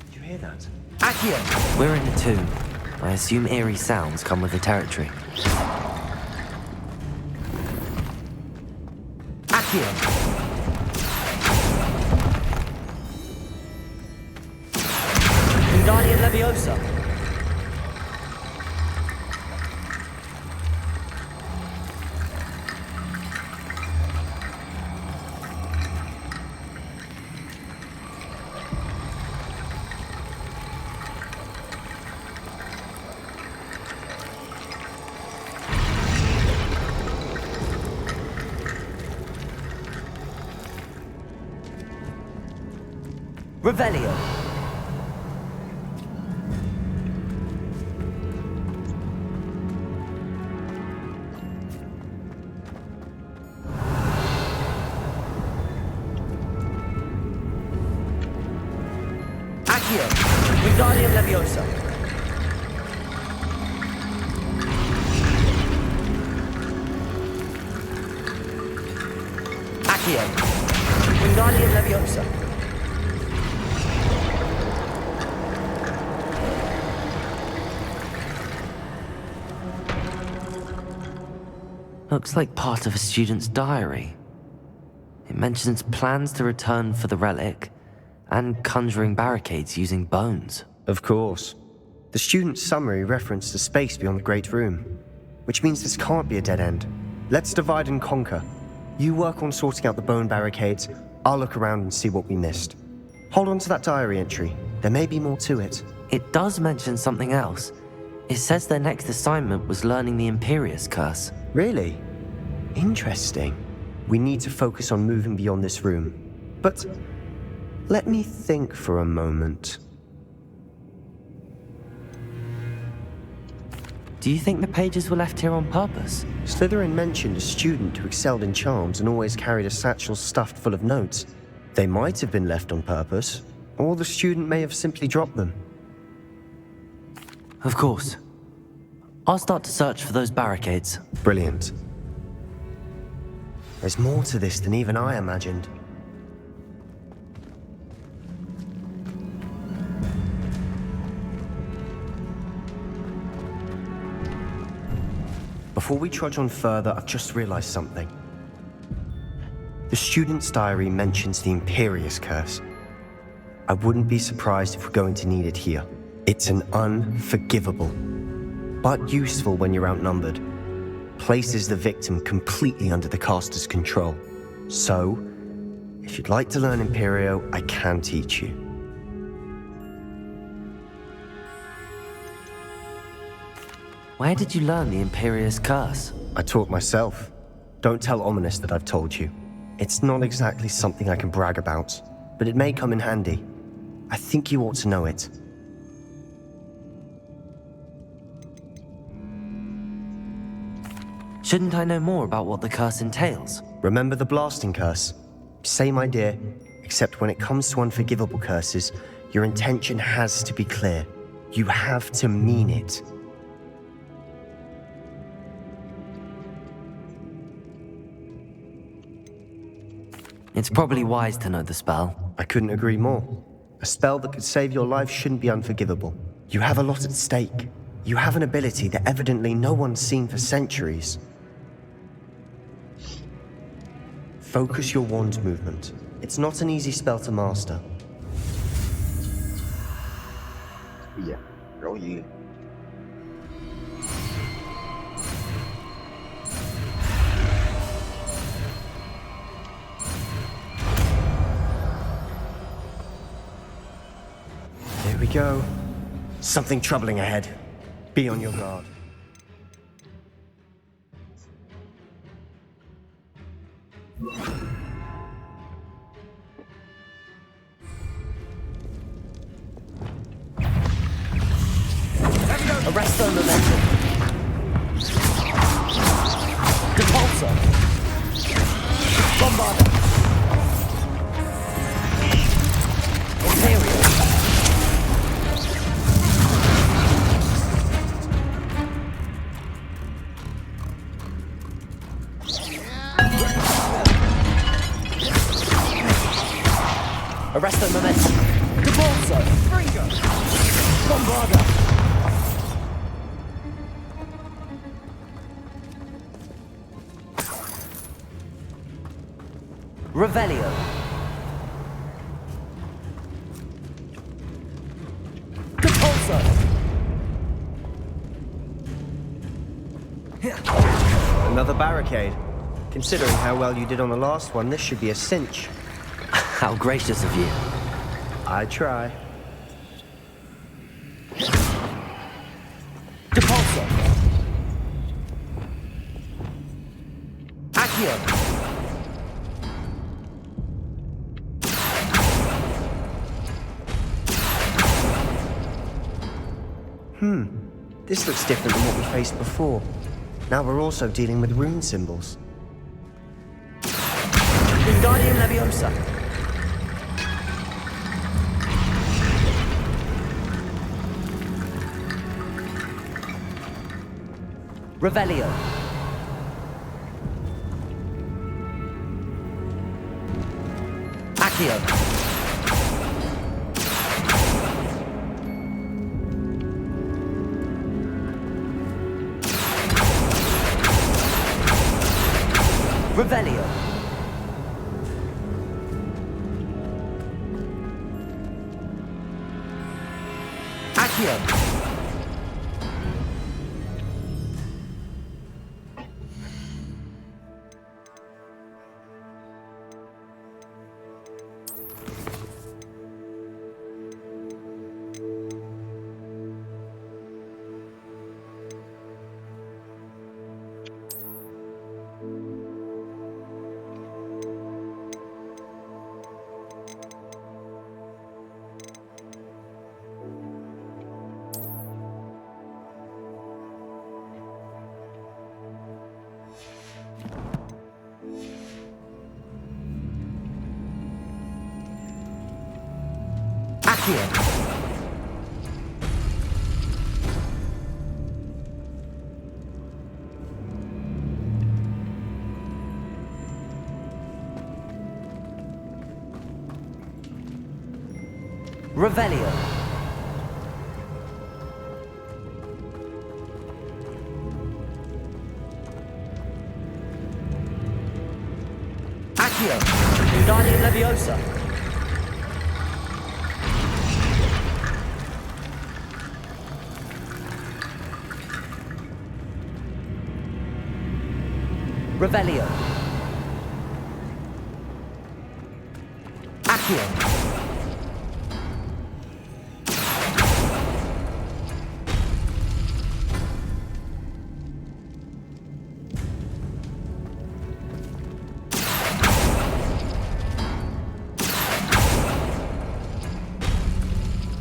Did you hear that? Accio! We're in a tomb. I assume eerie sounds come with the territory. Accio! Wingardium Leviosa! Revelio! Accio! Wingardium Leviosa! Accio! Wingardium Leviosa! Looks like part of a student's diary. It mentions plans to return for the relic and conjuring barricades using bones. Of course. The student's summary referenced a space beyond the Great Room, which means this can't be a dead end. Let's divide and conquer. You work on sorting out the bone barricades, I'll look around and see what we missed. Hold on to that diary entry. There may be more to it. It does mention something else. It says their next assignment was learning the Imperius Curse. Really? Interesting. We need to focus on moving beyond this room. But let me think for a moment. Do you think the pages were left here on purpose? Slytherin mentioned a student who excelled in charms and always carried a satchel stuffed full of notes. They might have been left on purpose, or the student may have simply dropped them. Of course. I'll start to search for those barricades. Brilliant. There's more to this than even I imagined. Before we trudge on further, I've just realized something. The student's diary mentions the Imperius Curse. I wouldn't be surprised if we're going to need it here. It's an unforgivable, but useful when you're outnumbered. Places the victim completely under the caster's control. So, if you'd like to learn Imperio, I can teach you. Where did you learn the Imperius Curse? I taught myself. Don't tell Ominous that I've told you. It's not exactly something I can brag about. but it may come in handy. I think you ought to know it. Shouldn't I know more about what the curse entails? Remember the blasting curse? Same idea, except when it comes to unforgivable curses, your intention has to be clear. You have to mean it. It's probably wise to know the spell. I couldn't agree more. A spell that could save your life shouldn't be unforgivable. You have a lot at stake. You have an ability that evidently no one's seen for centuries. Focus your wand's movement. It's not an easy spell to master. Dạ, rối gì? Here we go. Something troubling ahead. Be on your guard. Arresto momentum. Depulsor. Bombarder. Imperial. Arresto momentum. Depulsor. Fringo. Bombarder. Revelio. Depulsor. Another barricade. Considering how well you did on the last one, this should be a cinch. How gracious of you. I try. Depulsor. Accio. This looks different than what we faced before. Now we're also dealing with rune symbols. Wingardium Leviosa. Revelio. Accio. Revelio. Accio. Accio. Revelio. Accio. Wingardium Leviosa. Revelio. Accio.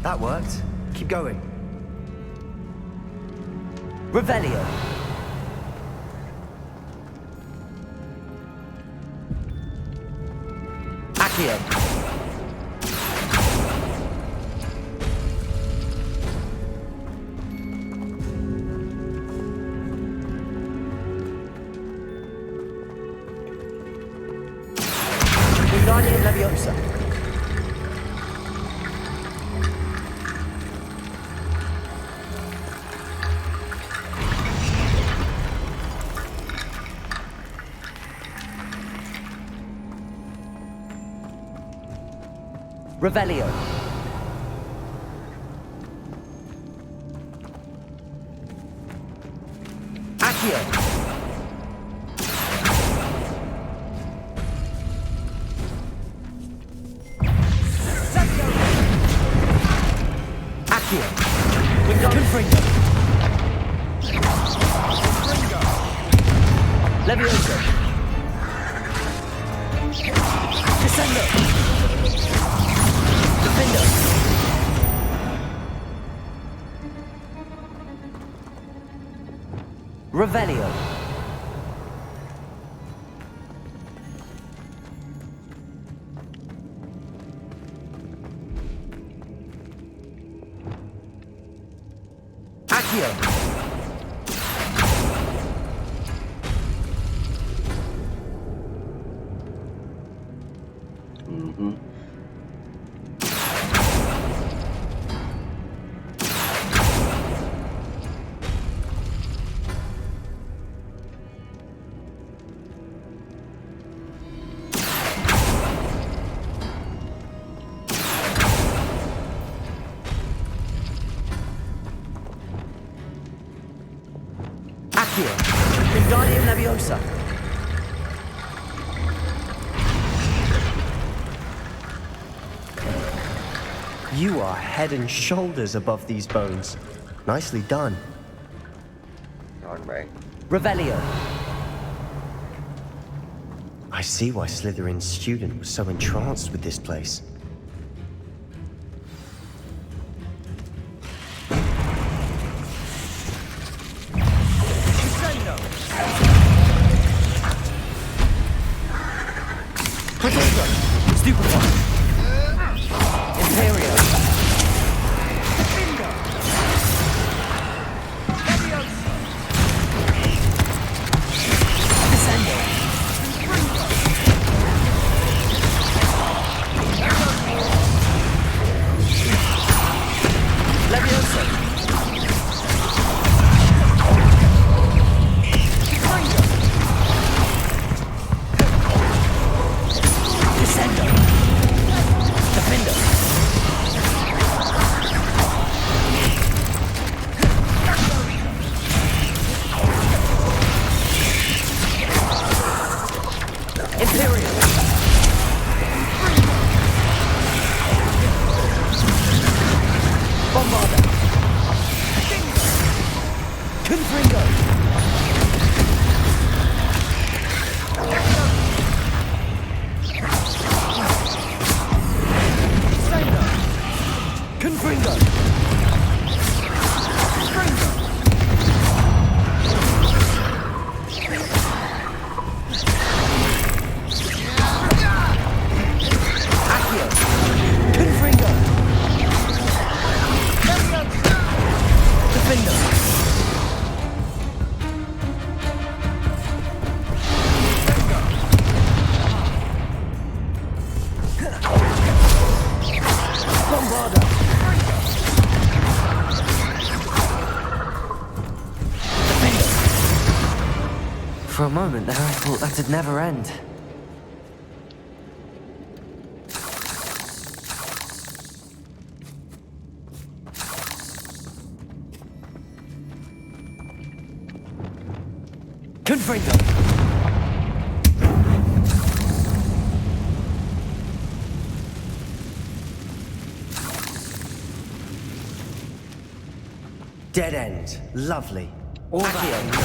That worked. Keep going. Revelio. Accio. Wingardium Leviosa. Revelio. Accio. Accio. Confringo. Leviosa. Descendo. Defender. Revelio. Accio. Accio. Wingardium Leviosa. You are head and shoulders above these bones. Nicely done. Ngon bạn. Revelio. I see why Slytherin's student was so entranced with this place. Stupefy. Imperio. Descendo. Leviosa. Descendo. Defender. Imperial. Bombarda. Confringo. Confringo. Accio. Confringo. Defender. Bombarda. For a moment there, I thought that'd never end. Confringo. Dead end. Lovely. All that.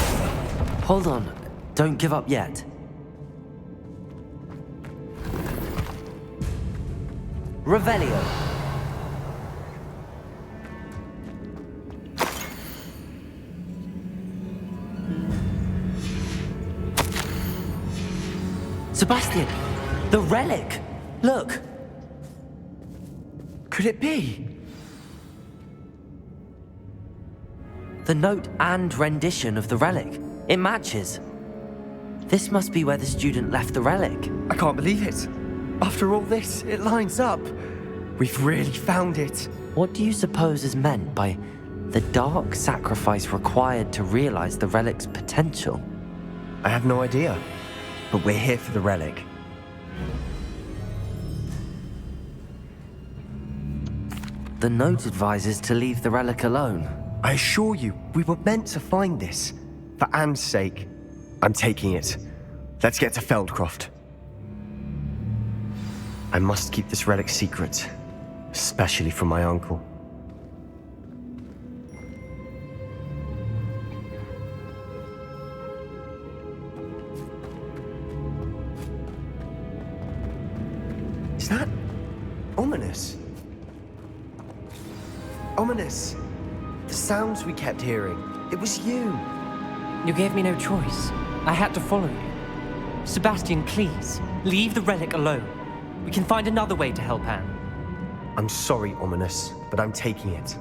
Hold on. Don't give up yet. Revelio. Sebastian! The relic! Look! Could it be? The note and rendition of the relic. It matches. This must be where the student left the relic. I can't believe it. After all this, it lines up. We've really found it. What do you suppose is meant by the dark sacrifice required to realize the relic's potential? I have no idea, but we're here for the relic. The note advises to leave the relic alone. I assure you, we were meant to find this. For Anne's sake. I'm taking it. Let's get to Feldcroft. I must keep this relic secret, especially from my uncle. Is that ominous? Ominous. The sounds we kept hearing. It was you. You gave me no choice. I had to follow you. Sebastian, please, leave the relic alone. We can find another way to help Anne. I'm sorry, Ominous, but I'm taking it.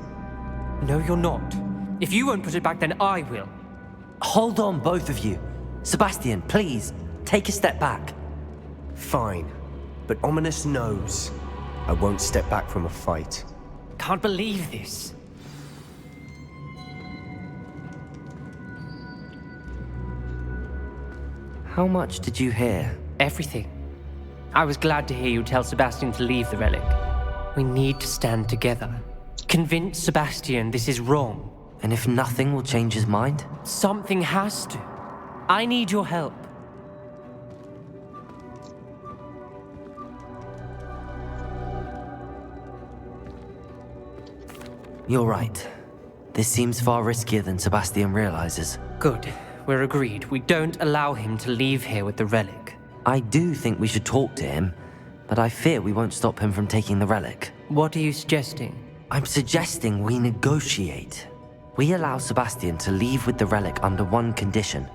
No, you're not. If you won't put it back, then I will. Hold on, both of you. Sebastian, please, take a step back. Fine, but Ominous knows I won't step back from a fight. Can't believe this. How much did you hear? Everything. I was glad to hear you tell Sebastian to leave the relic. We need to stand together. Convince Sebastian this is wrong. And if nothing will change his mind? Something has to. I need your help. You're right. This seems far riskier than Sebastian realizes. Good. We're agreed. We don't allow him to leave here with the relic. I do think we should talk to him, but I fear we won't stop him from taking the relic. What are you suggesting? I'm suggesting we negotiate. We allow Sebastian to leave with the relic under one condition.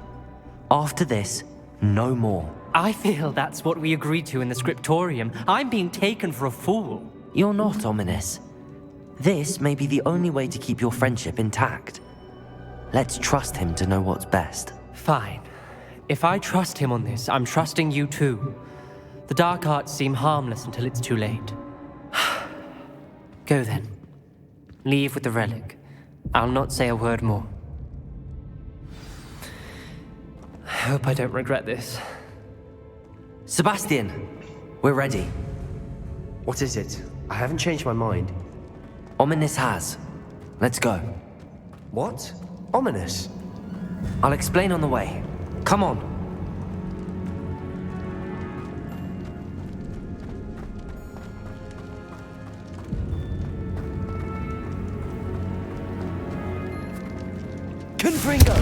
After this, no more. I feel that's what we agreed to in the scriptorium. I'm being taken for a fool. You're not, Ominous. This may be the only way to keep your friendship intact. Let's trust him to know what's best. Fine. If I trust him on this, I'm trusting you too. The dark arts seem harmless until it's too late. Go then. Leave with the relic. I'll not say a word more. I hope I don't regret this. Sebastian, we're ready. What is it? I haven't changed my mind. Ominous has. Let's go. What? Ominous? I'll explain on the way. Come on. Confringo!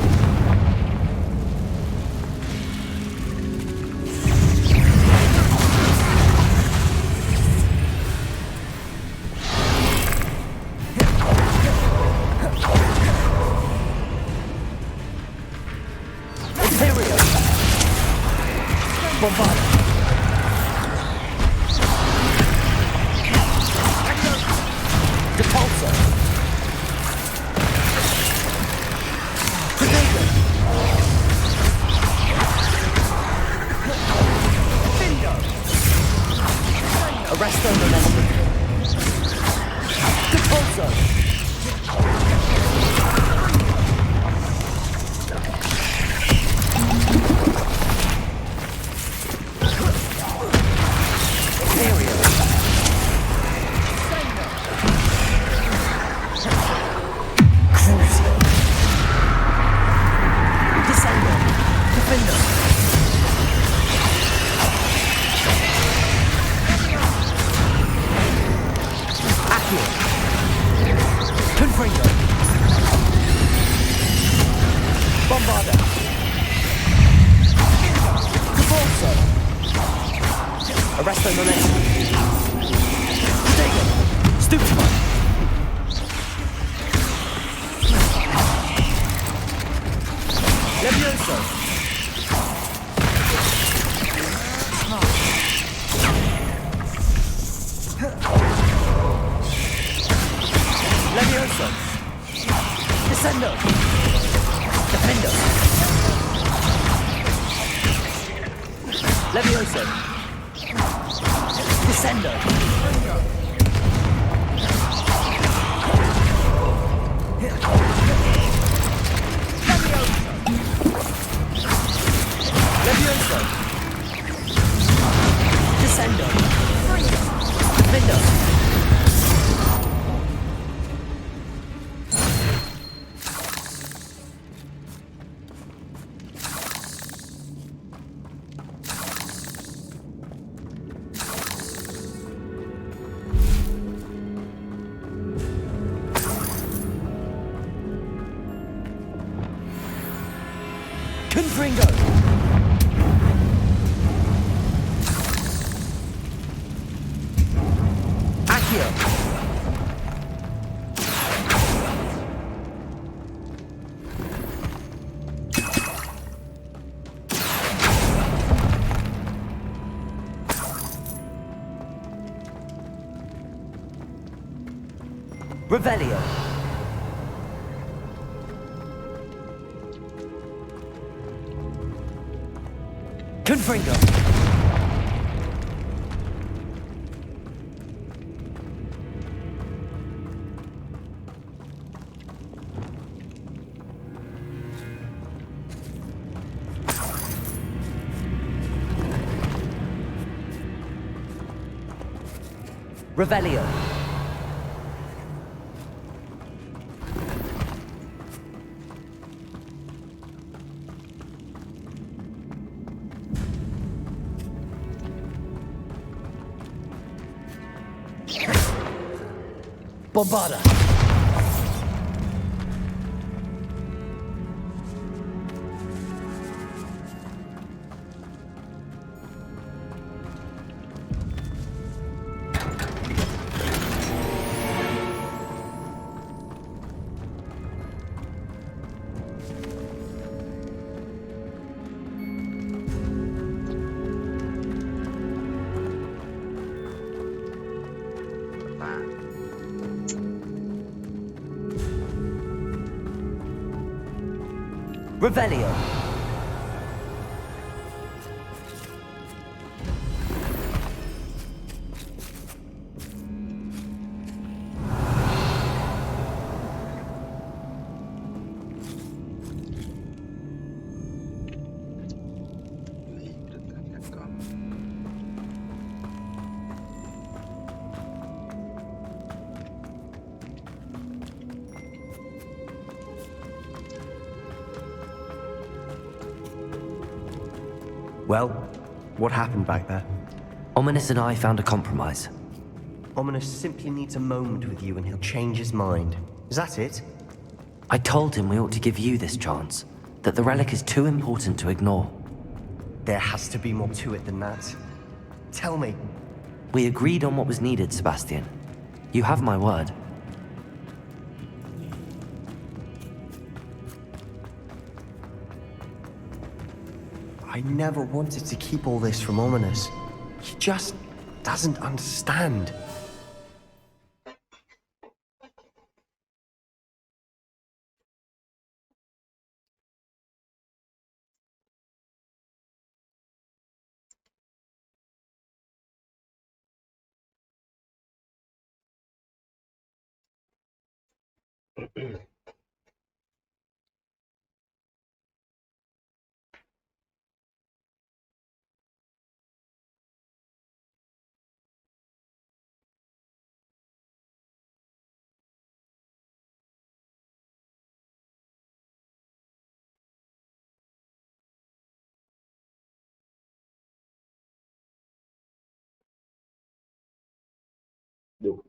Descendo! Defendo! Levioso! Descendo! Levioso! Descendo! Defendo! Confringo! Accio! Revelio! Confringo! Revelio! Bombarda! Revelio! Well, what happened back there? Ominous and I found a compromise. Ominous simply needs a moment with you and he'll change his mind. Is that it? I told him we ought to give you this chance, that the relic is too important to ignore. There has to be more to it than that. Tell me. We agreed on what was needed, Sebastian. You have my word. I never wanted to keep all this from Ominous. He just doesn't understand. Đúng.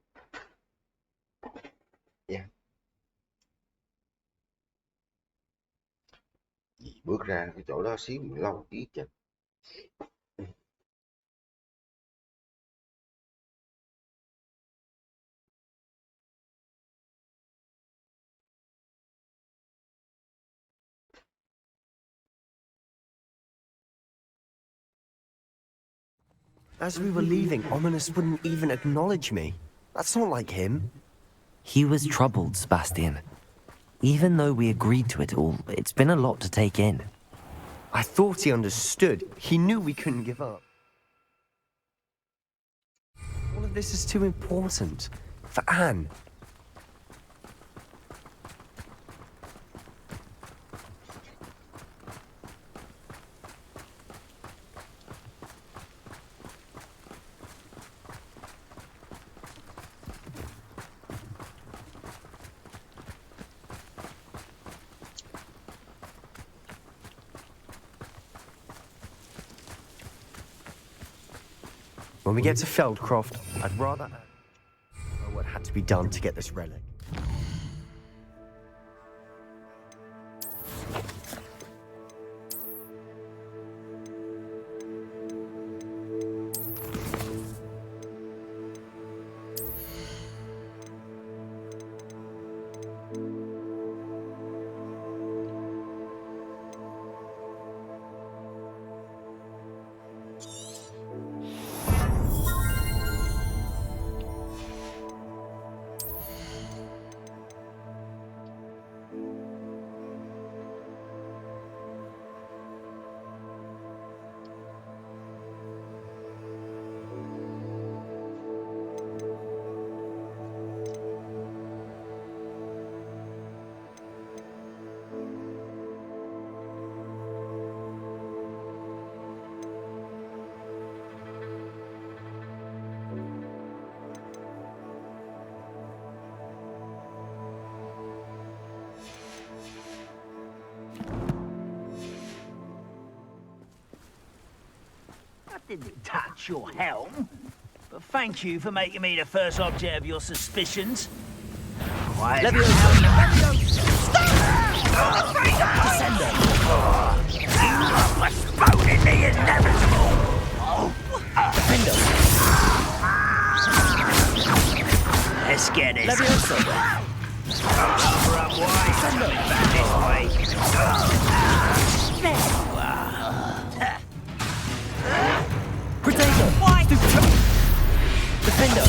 Yeah. Bước ra cái chỗ đó xíu mình lâu tí chứ. As we were leaving, Ominous wouldn't even acknowledge me. That's not like him. He was troubled, Sebastian. Even though we agreed to it all, it's been a lot to take in. I thought he understood. He knew we couldn't give up. All of this is too important. For Anne. When we get to Feldcroft, I'd rather know what had to be done to get this relic. Didn't touch your helm, but thank you for making me the first object of your suspicions. Quiet. Descender! You are postponing the inevitable! Defender! Let's get this. Leviosa! Cover up wide. Coming back this way. There you are. Defender!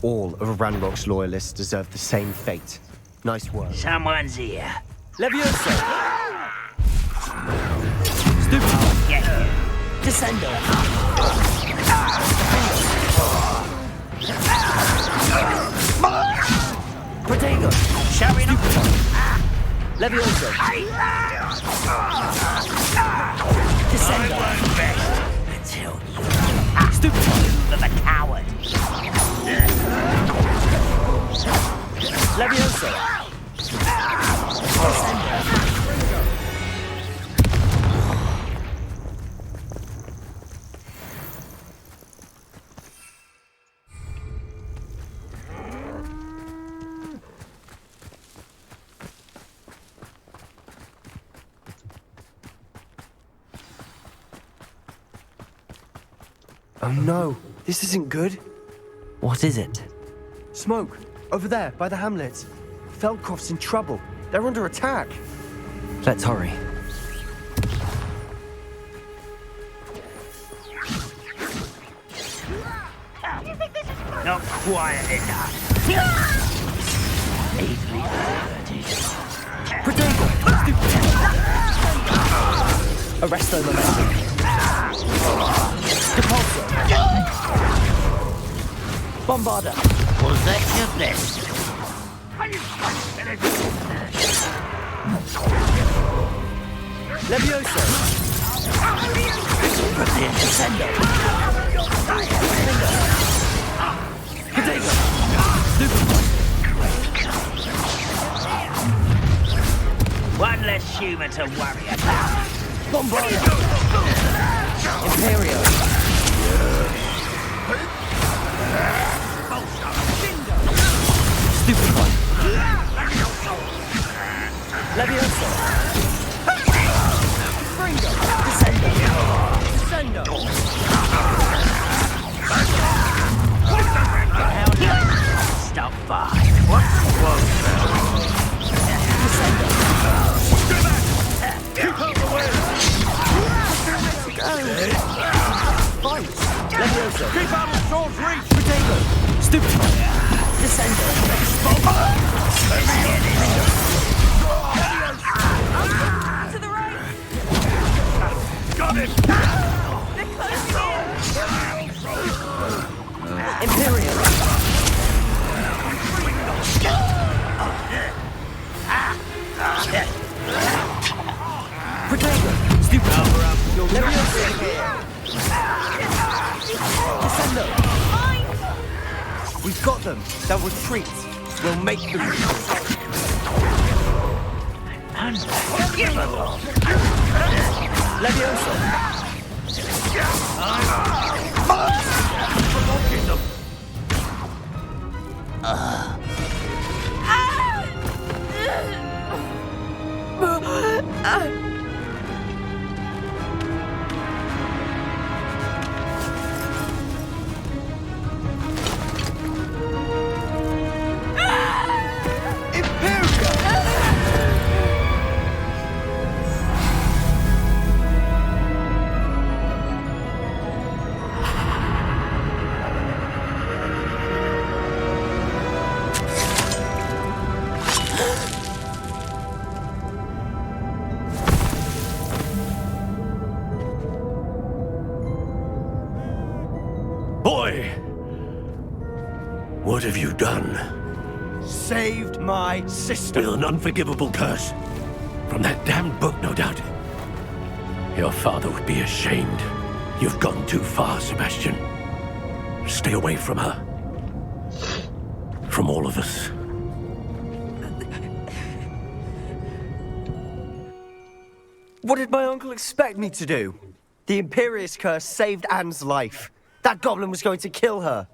All of Ranrock's loyalists deserve the same fate. Nice work. Someone's here. Leviosa! Stupid! I'll get you. Descender! Protego! Showing up! Leviosa! Descender! I was best until you... Stupid! Of a coward! Leviosa! Oh no, this isn't good. What is it? Smoke, over there, by the hamlet. Feldcroft's in trouble. They're under attack. Let's hurry. Not quiet enough. Easily Arresto momentum. Depulso. Bombarda. Was that your best? Leviosa. Descendo. Protego. One less human to worry about. Bombarda. Imperio. Stupid one. Leviosa. Fringo. Descendo. Descendo. Stop by. What was Descendo. Keep out the way. Fight. Leviosa. Keep out of sword's reach. Protego. Stupid one. To the right! Got him! They're closing in! Imperial! Protego! Stupid! Cover up! You'll never here! Descendo! We've got them! They'll retreat! We'll make them... Leviosa! Provoking them! Boy! What have you done? Saved my sister! With an unforgivable curse. From that damned book, no doubt. Your father would be ashamed. You've gone too far, Sebastian. Stay away from her. From all of us. What did my uncle expect me to do? The Imperious curse saved Anne's life. That goblin was going to kill her.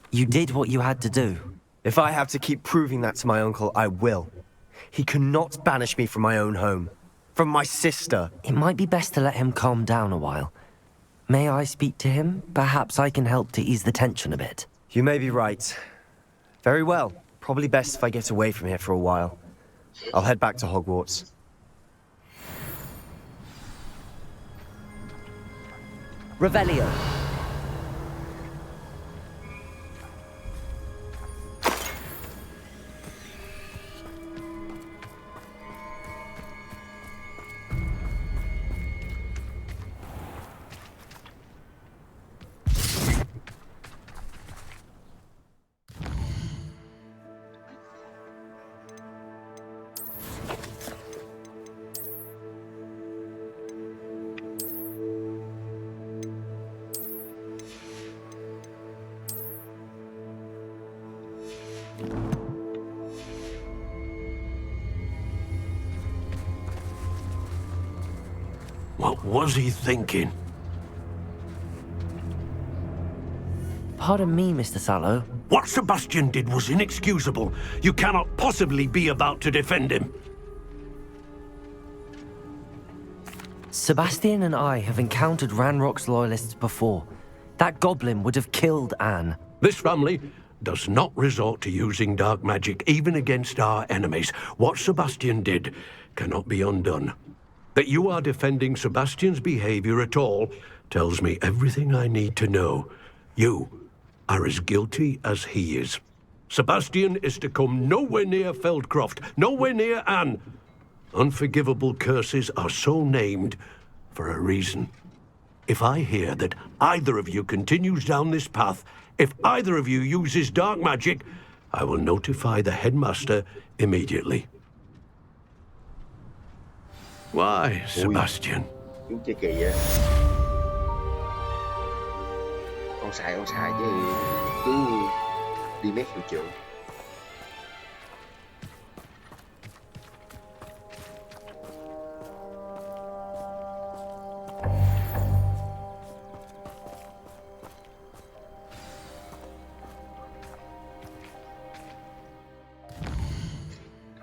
You did what you had to do. If I have to keep proving that to my uncle, I will. He cannot banish me from my own home. From my sister. It might be best to let him calm down a while. May I speak to him? Perhaps I can help to ease the tension a bit. You may be right. Very well. Probably best if I get away from here for a while. I'll head back to Hogwarts. Revelio. What was he thinking? Pardon me, Mr. Sallow. What Sebastian did was inexcusable. You cannot possibly be about to defend him. Sebastian and I have encountered Ranrock's loyalists before. That goblin would have killed Anne. This family does not resort to using dark magic, even against our enemies. What Sebastian did cannot be undone. That you are defending Sebastian's behavior at all tells me everything I need to know. You are as guilty as he is. Sebastian is to come nowhere near Feldcroft, nowhere near Anne. Unforgivable curses are so named for a reason. If I hear that either of you continues down this path, if either of you uses dark magic, I will notify the headmaster immediately. Why, Sebastian? Chú chơi kỳ vậy. Con xài chứ chú đi mét hiệu trưởng.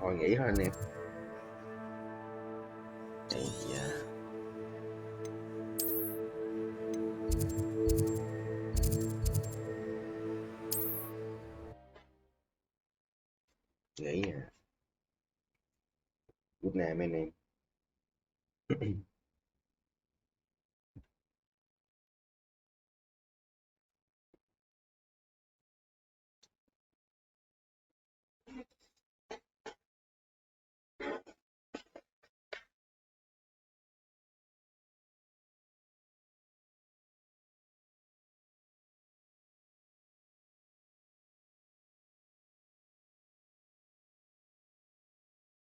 Thôi nghỉ thôi anh em. Ây da. Nghỉ nha. Good night anh em.